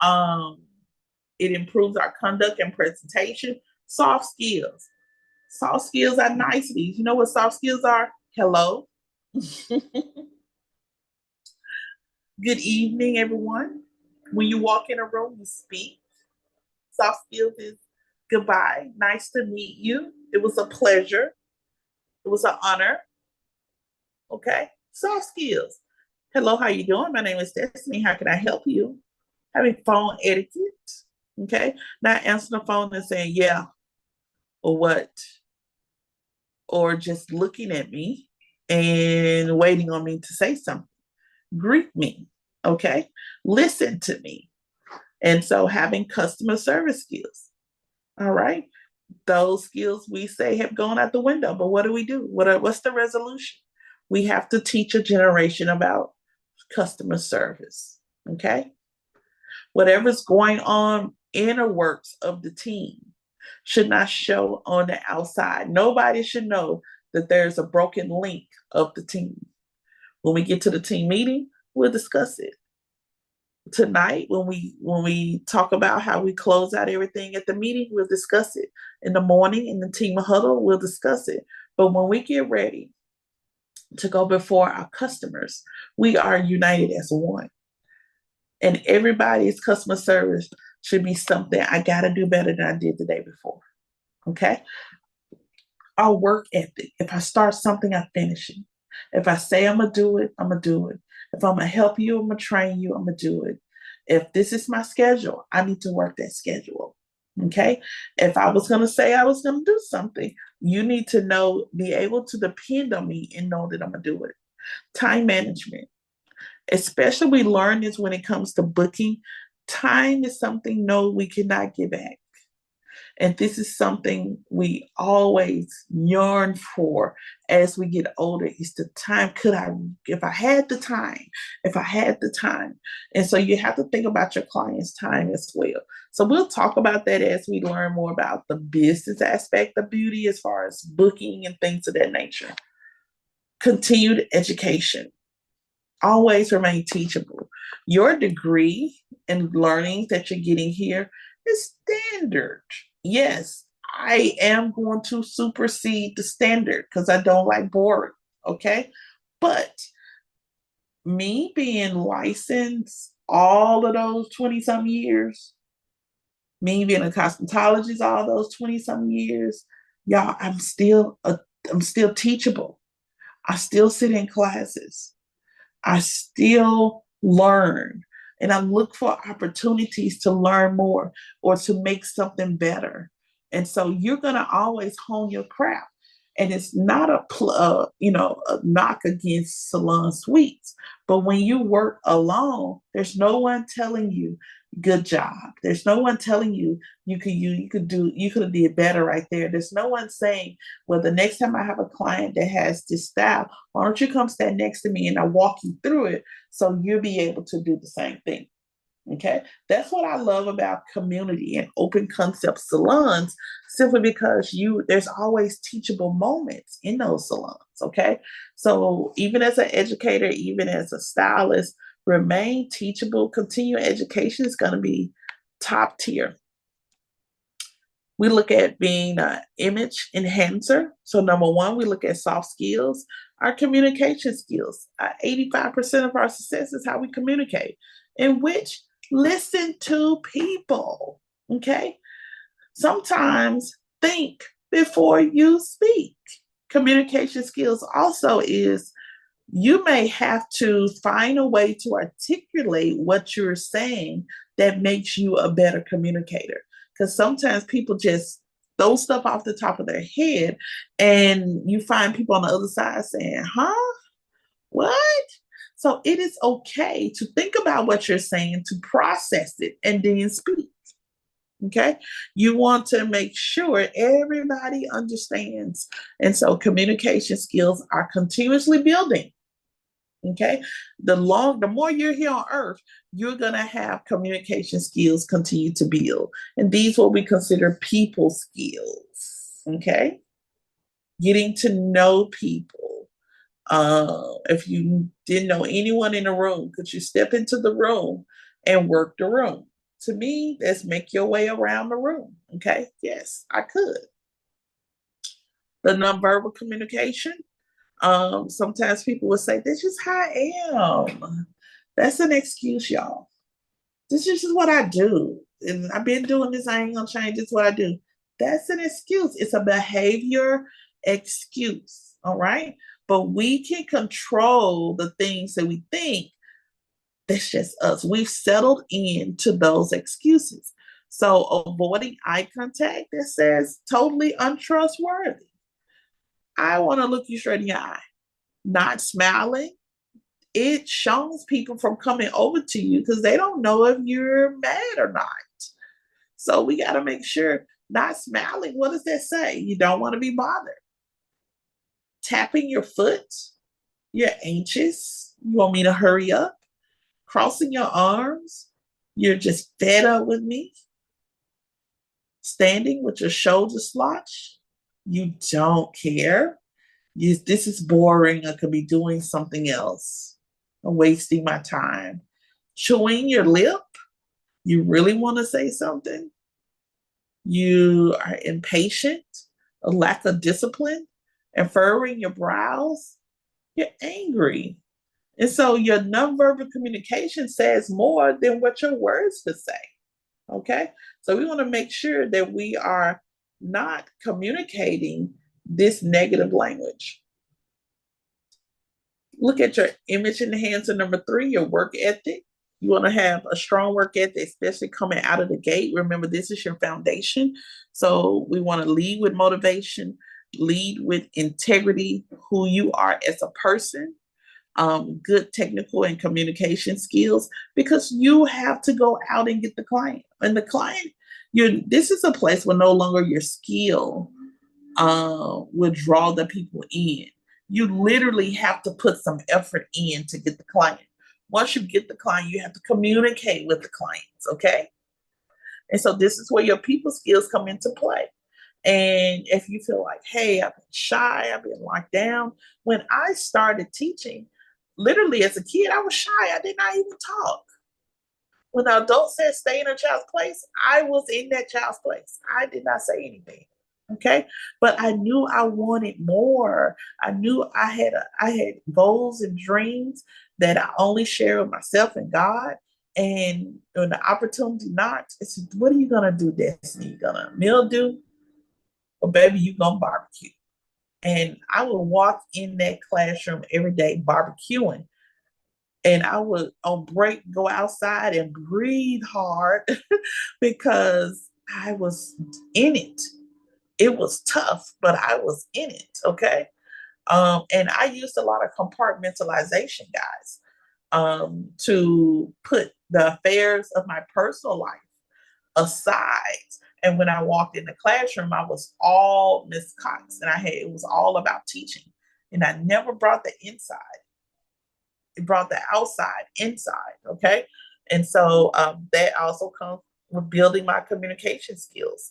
Um, it improves our conduct and presentation. Soft skills. Soft skills are niceties. You know what soft skills are? Hello. Good evening, everyone. When you walk in a room, you speak. Soft skills is goodbye. Nice to meet you. It was a pleasure. It was an honor. Okay. Soft skills. Hello, how you doing? My name is Destiny. How can I help you? Having phone etiquette. Okay. Not answering the phone and saying, yeah, or what, or just looking at me and waiting on me to say something. Greet me. Okay. Listen to me. And so having customer service skills. All right. Those skills we say have gone out the window. But what do? What's the resolution? We have to teach a generation about customer service. Okay. Whatever's going on inner works of the team should not show on the outside. Nobody should know that there's a broken link of the team. When we get to the team meeting, we'll discuss it. Tonight, when we talk about how we close out everything at the meeting, we'll discuss it. In the morning in the team huddle, we'll discuss it. But when we get ready to go before our customers, we are united as one. And everybody's customer service should be something I got to do better than I did the day before. Okay. Our work ethic. If I start something, I finish it. If I say I'm going to do it, I'm going to do it. If I'm going to help you, I'm going to train you, I'm going to do it. If this is my schedule, I need to work that schedule. Okay. If I was going to say I was going to do something, you need to know, be able to depend on me and know that I'm going to do it. Time management. Especially we learn this when it comes to booking. Time is something no we cannot get back. And this is something we always yearn for as we get older is the time. If I had the time, if I had the time. And so you have to think about your client's time as well. So we'll talk about that as we learn more about the business aspect of beauty as far as booking and things of that nature. Continued education. Always remain teachable. Your degree and learning that you're getting here is standard. Yes, I am going to supersede the standard because I don't like boring. Okay. But me being licensed all of those 20 some years, me being a cosmetologist all those 20 some years, y'all, I'm still teachable. I still sit in classes. I still learn and I look for opportunities to learn more or to make something better. And so you're going to always hone your craft. And it's not a knock against salon suites, but when you work alone, there's no one telling you good job. There's no one telling you you could have did better right there. There's no one saying, well, the next time I have a client that has this style, why don't you come stand next to me and I walk you through it so you'll be able to do the same thing. Okay. That's what I love about community and open concept salons, simply because there's always teachable moments in those salons. Okay. So even as an educator, even as a stylist, remain teachable. Continuing education is going to be top tier. We look at being an image enhancer. So number one, we look at soft skills, our communication skills. 85% of our success is how we communicate, in which listen to people. Okay. Sometimes think before you speak. Communication skills also is you may have to find a way to articulate what you're saying that makes you a better communicator. Because sometimes people just throw stuff off the top of their head, and you find people on the other side saying, huh? What? So it is okay to think about what you're saying, to process it, and then speak. Okay. You want to make sure everybody understands. And so communication skills are continuously building. Okay. The more you're here on earth, you're going to have communication skills continue to build. And these what we consider people skills. Okay. Getting to know people. If you didn't know anyone in the room, could you step into the room and work the room? To me, that's make your way around the room. Okay. Yes, I could. The nonverbal communication. Sometimes people will say, "This is how I am." That's an excuse, y'all. This is just what I do. And I've been doing this. I ain't gonna change. This is what I do. That's an excuse. It's a behavior excuse. All right. But we can control the things that we think. That's just us. We've settled into those excuses. So avoiding eye contact that says totally untrustworthy. I want to look you straight in your eye. Not smiling, it shows people from coming over to you because they don't know if you're mad or not. So we got to make sure not smiling. What does that say? You don't want to be bothered. Tapping your foot, you're anxious. You want me to hurry up. Crossing your arms, you're just fed up with me. Standing with your shoulders slouched, you don't care. This is boring. I could be doing something else. I'm wasting my time. Chewing your lip, you really want to say something. You are impatient, a lack of discipline, and furrowing your brows, you're angry. And so your nonverbal communication says more than what your words could say. Okay. So we want to make sure that we are not communicating this negative language. Look at your image in the hands of number 3, your work ethic. You want to have a strong work ethic, especially coming out of the gate. Remember, this is your foundation. So we want to lead with motivation, lead with integrity, who you are as a person, good technical and communication skills, because you have to go out and get the client. And the client, this is a place where no longer your skill will draw the people in. You literally have to put some effort in to get the client. Once you get the client, you have to communicate with the clients, okay? And so this is where your people skills come into play. And if you feel like, hey, I've been shy, I've been locked down. When I started teaching, literally as a kid, I was shy. I did not even talk. When the adult said stay in a child's place, I was in that child's place. I did not say anything. Okay. But I knew I wanted more. I knew I had goals and dreams that I only share with myself and God. And when the opportunity knocks, it's what are you gonna do, Destiny? You gonna mildew? Or baby, you gonna barbecue. And I would walk in that classroom every day barbecuing. And I would on break go outside and breathe hard because I was in it. It was tough, but I was in it. Okay. And I used a lot of compartmentalization, guys, to put the affairs of my personal life aside. And when I walked in the classroom, I was all Miss Cox, and it was all about teaching. And I never brought the inside. It brought the outside inside. Okay. And so that also comes with building my communication skills,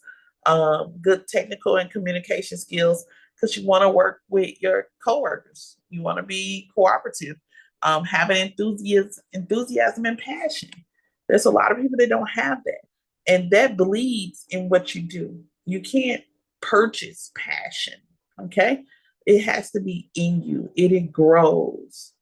good technical and communication skills, because you want to work with your coworkers. You want to be cooperative, having enthusiasm and passion. There's a lot of people that don't have that. And that bleeds in what you do. You can't purchase passion. Okay. It has to be in you, it grows.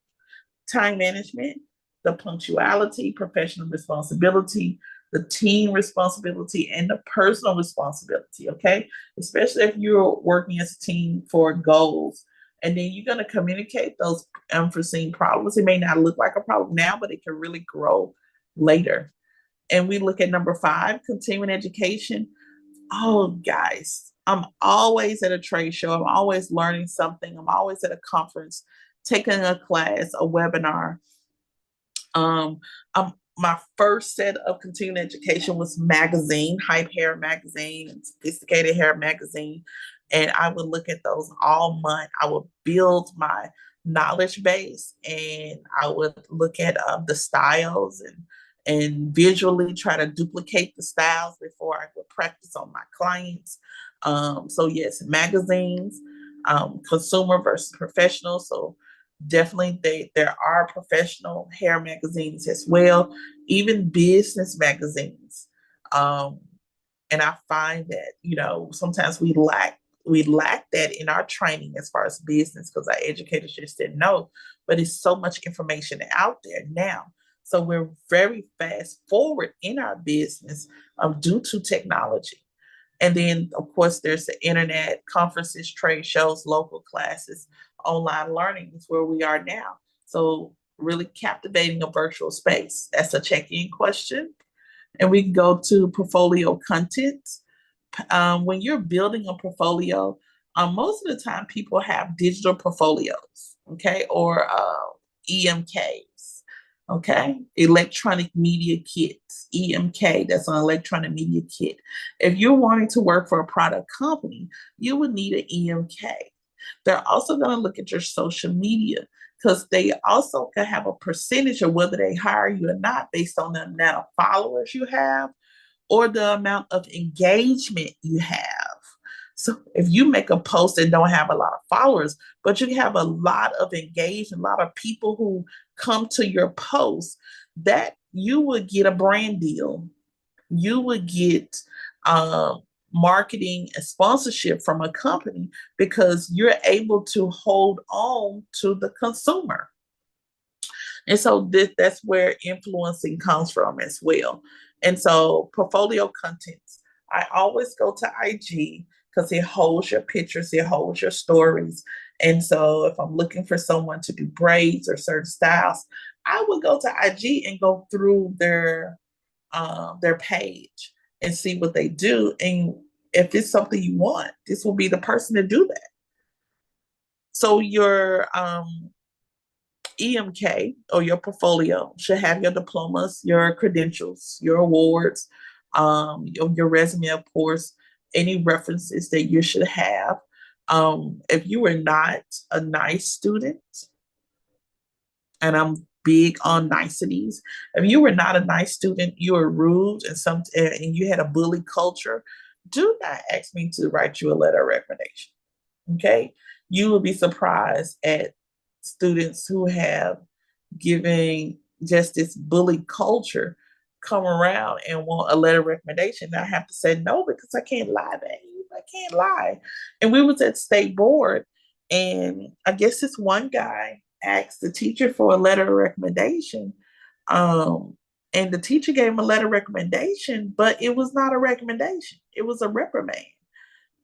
Time management, the punctuality, professional responsibility, the team responsibility, and the personal responsibility. Okay. Especially if you're working as a team for goals. And then you're going to communicate those unforeseen problems. It may not look like a problem now, but it can really grow later. And we look at number 5, continuing education. Oh, guys, I'm always at a trade show. I'm always learning something. I'm always at a conference, taking a class, a webinar. Um, my first set of continuing education was magazine, Hype Hair Magazine, and Sophisticated Hair Magazine. And I would look at those all month. I would build my knowledge base, and I would look at the styles and visually try to duplicate the styles before I would practice on my clients. So yes, magazines, consumer versus professional. So definitely there are professional hair magazines as well, even business magazines. Um, and I find that, sometimes we lack that in our training as far as business because our educators just didn't know. But it's so much information out there now. So we're very fast forward in our business due to technology. And then, of course, there's the internet, conferences, trade shows, local classes, online learning is where we are now. So, really captivating a virtual space. That's a check in question. And we can go to portfolio content. When you're building a portfolio, most of the time people have digital portfolios, okay, or EMKs, okay, electronic media kits. EMK, that's an electronic media kit. If you're wanting to work for a product company, you would need an EMK. They're also going to look at your social media because they also can have a percentage of whether they hire you or not based on the amount of followers you have or the amount of engagement you have. So if you make a post and don't have a lot of followers, but you have a lot of engagement, a lot of people who come to your post, that you would get a brand deal. You would get um, marketing and sponsorship from a company because you're able to hold on to the consumer. And so that's where influencing comes from as well. And so portfolio contents, I always go to IG because it holds your pictures, it holds your stories. And so if I'm looking for someone to do braids or certain styles, I would go to IG and go through their page and see what they do. And if it's something you want, this will be the person to do that. So your EMK or your portfolio should have your diplomas, your credentials, your awards, your resume, of course, any references that you should have. If you were not a nice student, and I'm big on niceties, if you were not a nice student, you were rude and you had a bully culture, do not ask me to write you a letter of recommendation. Okay, you will be surprised at students who have giving just this bully culture come around and want a letter of recommendation. I have to say no because I can't lie, babe. I can't lie. And we was at state board, and I guess this one guy asked the teacher for a letter of recommendation. Um, and the teacher gave him a letter of recommendation, but it was not a recommendation. It was a reprimand.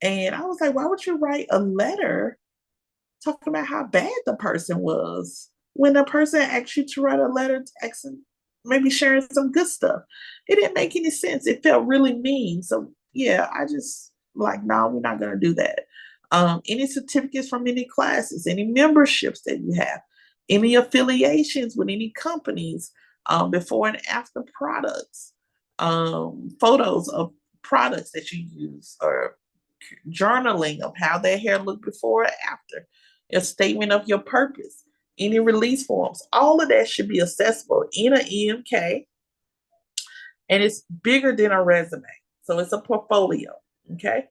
And I was like, why would you write a letter talking about how bad the person was when the person asked you to write a letter texting, maybe sharing some good stuff? It didn't make any sense. It felt really mean. So yeah, I just like, no, we're not gonna do that. Any certificates from any classes, any memberships that you have, any affiliations with any companies, before and after products, photos of products that you use, or journaling of how their hair looked before or after, a statement of your purpose, any release forms. All of that should be accessible in an EMK, and it's bigger than a resume. So it's a portfolio. Okay.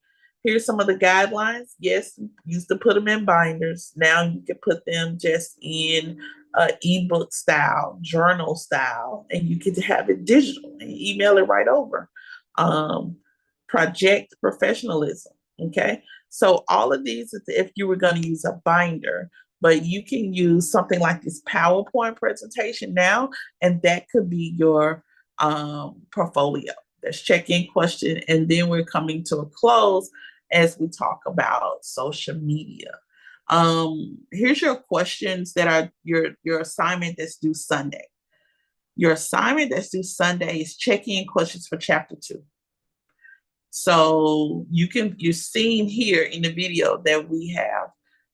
Here's some of the guidelines. Yes, used to put them in binders. Now you can put them just in ebook style, journal style, and you can have it digital and email it right over. Um, Project professionalism. Okay. So all of these is if you were going to use a binder, but you can use something like this PowerPoint presentation now, and that could be your portfolio. Let's check in question, and then we're coming to a close as we talk about social media. Here's your questions that are your assignment that's due Sunday. Your assignment that's due Sunday is check in questions for chapter 2. So you're seeing here in the video that we have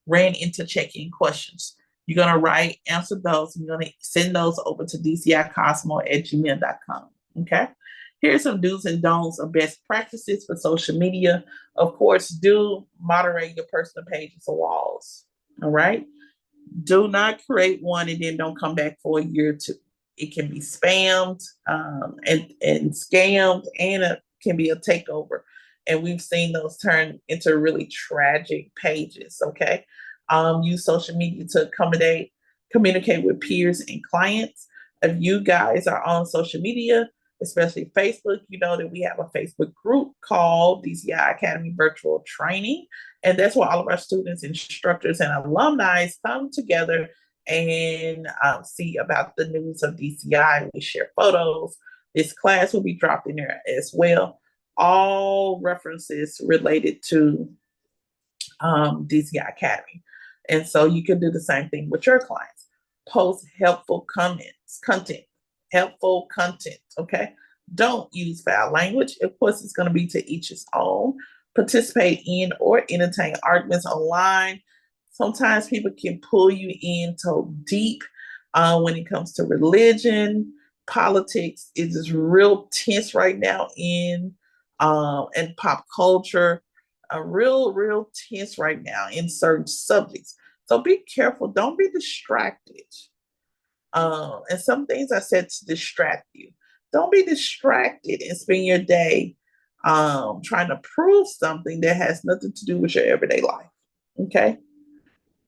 ran into check-in questions. You're gonna answer those, and you're gonna send those over to dcicosmo@gmail.com. Okay. Here's some do's and don'ts of best practices for social media. Of course, do moderate your personal pages or walls. All right. Do not create one and then don't come back for a year or two. It can be spammed, and scammed, and it can be a takeover. And we've seen those turn into really tragic pages. Okay. Use social media to communicate with peers and clients. If you guys are on social media, especially Facebook, you know that we have a Facebook group called DCI Academy Virtual Training. And that's where all of our students, instructors, and alumni come together and see about the news of DCI. We share photos. This class will be dropped in there as well. All references related to DCI Academy. And so you can do the same thing with your clients. Post helpful helpful content, okay? Don't use foul language. Of course, it's going to be to each his own. Participate in or entertain arguments online. Sometimes people can pull you in so deep when it comes to religion, politics. It is real tense right now in pop culture, real tense right now in certain subjects. So be careful. Don't be distracted. And some things I said to distract you. Don't be distracted and spend your day trying to prove something that has nothing to do with your everyday life. Okay.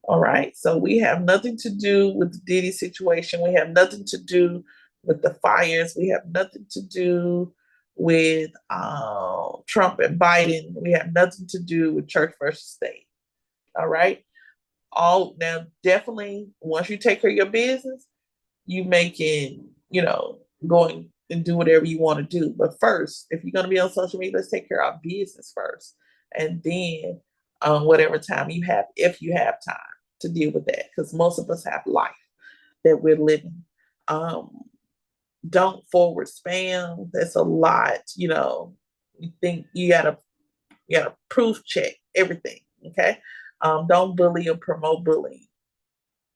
All right. So we have nothing to do with the Diddy situation. We have nothing to do with the fires. We have nothing to do with Trump and Biden. We have nothing to do with church versus state. All right. All now, definitely, once you take care of your business, you making, going and do whatever you want to do. But first, if you're going to be on social media, let's take care of our business first. And then whatever time you have, if you have time to deal with that, because most of us have life that we're living. Um, don't forward spam. That's a lot. You think you gotta proof check everything. Okay. Don't bully or promote bullying.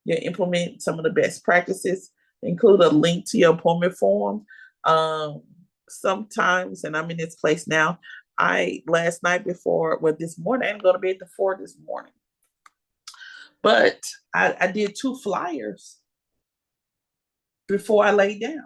You implement some of the best practices, include a link to your appointment form. Um, Sometimes, and I'm in this place now, I last night before, well, this morning, I didn't go to bed before this morning, but I did 2 flyers before I laid down.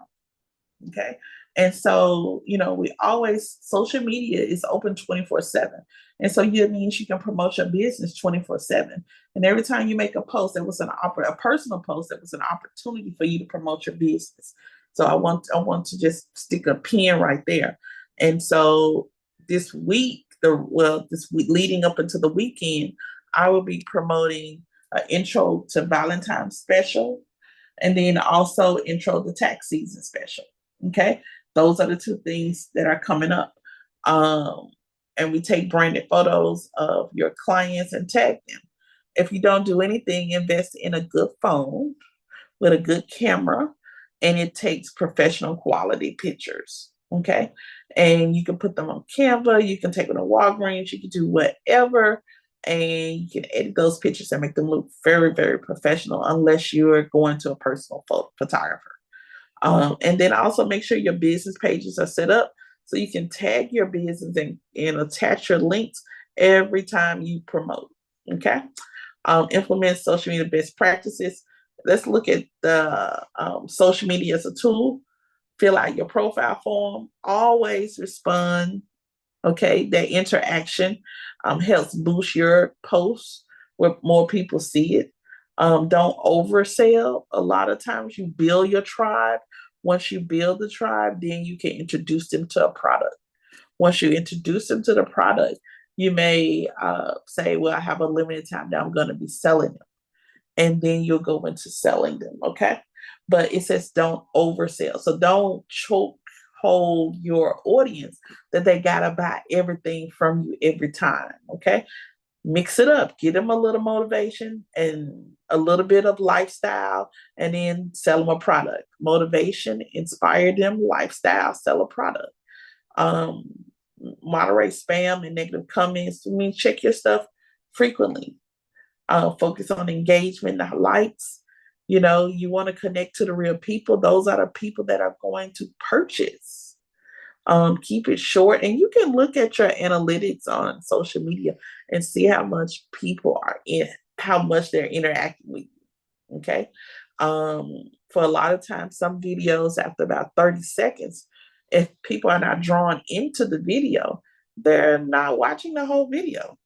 Okay. And so, we always, social media is open 24/7. And so it means you can promote your business 24/7. And every time you make a post, that was a personal post, that was an opportunity for you to promote your business. So I want to just stick a pin right there. And so this week leading up into the weekend, I will be promoting an intro to Valentine's special, and then also intro to tax season special. Okay. Those are the 2 things that are coming up. Um, and we take branded photos of your clients and tag them. If you don't do anything, invest in a good phone with a good camera, and it takes professional quality pictures. Okay. And you can put them on Canva, you can take them to Walgreens, you can do whatever, and you can edit those pictures and make them look very, very professional, unless you're going to a personal photographer. And then also make sure your business pages are set up so you can tag your business and attach your links every time you promote. Okay. Implement social media best practices. Let's look at the social media as a tool. Fill out your profile form. Always respond. Okay. That interaction helps boost your posts where more people see it. Don't oversell. A lot of times you build your tribe. Once you build the tribe, then you can introduce them to a product. Once you introduce them to the product, you may say, well, I have a limited time that I'm going to be selling them. And then you'll go into selling them. Okay. But it says don't oversell. So don't choke hold your audience that they got to buy everything from you every time. Okay. Mix it up, give them a little motivation and a little bit of lifestyle, and then sell them a product. Motivation, inspire them, lifestyle, sell a product. Um, Moderate spam and negative comments. I mean, check your stuff frequently. Focus on engagement, not likes. You want to connect to the real people. Those are the people that are going to purchase. Keep it short, and you can look at your analytics on social media and see how much people are in, how much they're interacting with you. Okay. For a lot of times, some videos after about 30 seconds, if people are not drawn into the video, they're not watching the whole video.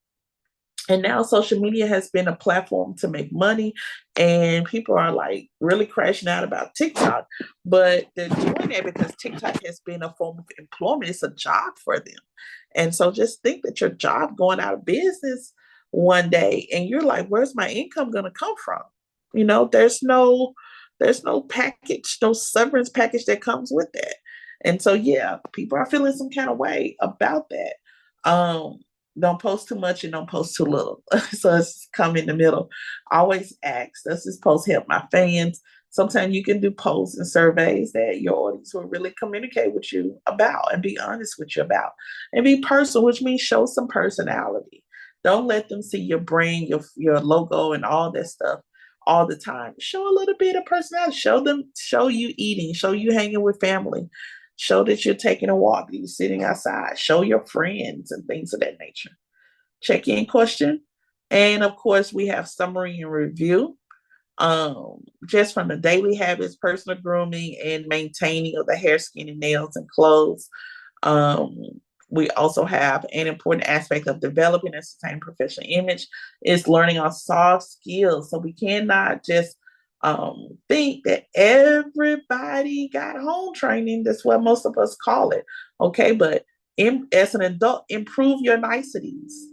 And now social media has been a platform to make money, and people are like really crashing out about TikTok, but they're doing that because TikTok has been a form of employment. It's a job for them. And so just think that your job going out of business one day, and you're like, where's my income going to come from? There's no package, no severance package that comes with that. And so yeah, people are feeling some kind of way about that. Um, don't post too much and don't post too little. So it's come in the middle. Always ask, does this post help my fans? Sometimes you can do posts and surveys that your audience will really communicate with you about and be honest with you about. And be personal, which means show some personality. Don't let them see your brand, your logo, and all that stuff all the time. Show a little bit of personality. Show you eating, show you hanging with family, show that you're taking a walk, that you're sitting outside, show your friends and things of that nature. Check in question. And of course, we have summary and review. Just from the daily habits, personal grooming, and maintaining of the hair, skin, and nails and clothes. Um, we also have an important aspect of developing and sustaining professional image is learning our soft skills. So we cannot just think that everybody got home training. That's what most of us call it. Okay, but as an adult, improve your niceties.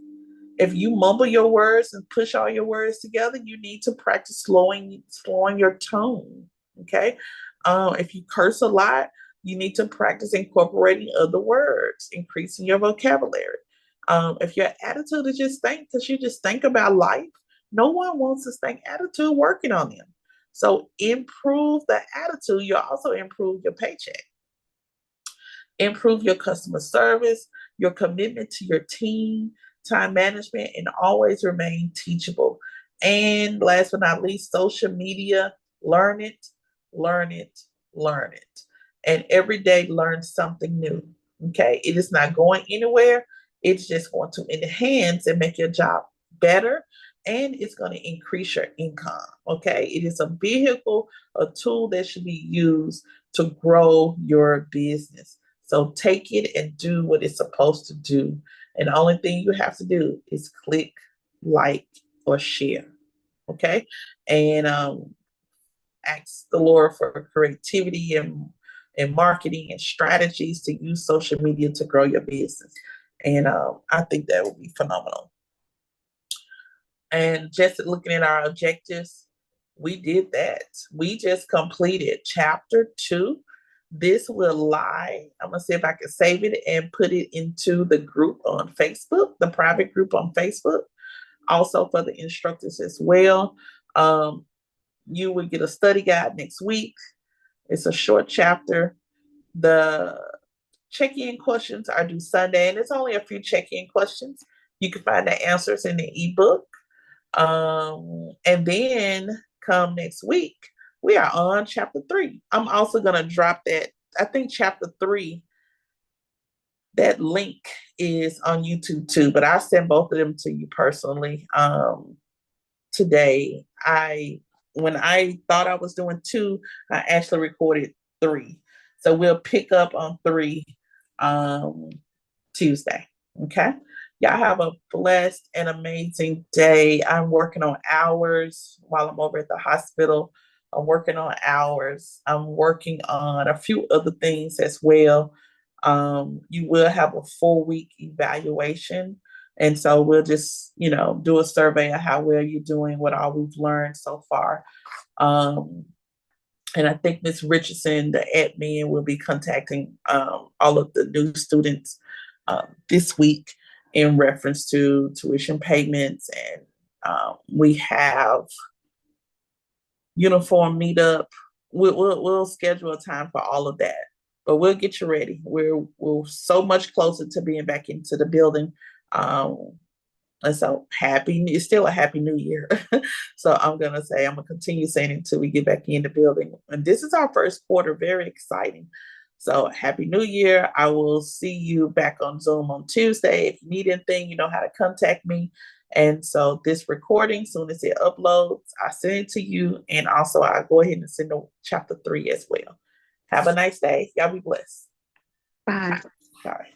If you mumble your words and push all your words together, you need to practice slowing your tone. Okay. If you curse a lot, you need to practice incorporating other words, increasing your vocabulary. If your attitude is just think because you just think about life, no one wants to think attitude working on them. So improve the attitude. You'll also improve your paycheck. Improve your customer service, your commitment to your team, time management, and always remain teachable. And last but not least, social media, learn it, learn it, learn it. And every day learn something new. Okay. It is not going anywhere. It's just going to enhance and make your job better. And it's going to increase your income. Okay. It is a vehicle, a tool that should be used to grow your business. So take it and do what it's supposed to do. And the only thing you have to do is click, like, or share. Okay. And ask the Lord for creativity and marketing and strategies to use social media to grow your business. And I think that would be phenomenal. And just looking at our objectives, we did that. We just completed chapter 2. This will lie. I'm going to see if I can save it and put it into the group on Facebook, the private group on Facebook, also for the instructors as well. You will get a study guide next week. It's a short chapter. The check-in questions are due Sunday, and it's only a few check-in questions. You can find the answers in the ebook. And then come next week, we are on chapter 3. I'm also going to drop that. I think chapter 3, that link is on YouTube too, but I'll send both of them to you personally. Today, when I thought I was doing 2, I actually recorded 3. So we'll pick up on 3 Tuesday. Okay. Y'all have a blessed and amazing day. I'm working on hours while I'm over at the hospital. I'm working on hours. I'm working on a few other things as well. You will have a 4-week evaluation. And so we'll just, do a survey of how well you're doing, what all we've learned so far. And I think Ms. Richardson, the admin, will be contacting all of the new students this week in reference to tuition payments. And we have uniform meetup. We'll schedule a time for all of that, but we'll get you ready. We're so much closer to being back into the building. And so it's still a happy new year. So I'm going to say, I'm going to continue saying it until we get back in the building. And this is our first quarter, very exciting. So happy new year. I will see you back on Zoom on Tuesday. If you need anything, you know how to contact me. And so this recording, soon as it uploads, I send it to you. And also I'll go ahead and send the chapter 3 as well. Have a nice day. Y'all be blessed. Bye. Bye.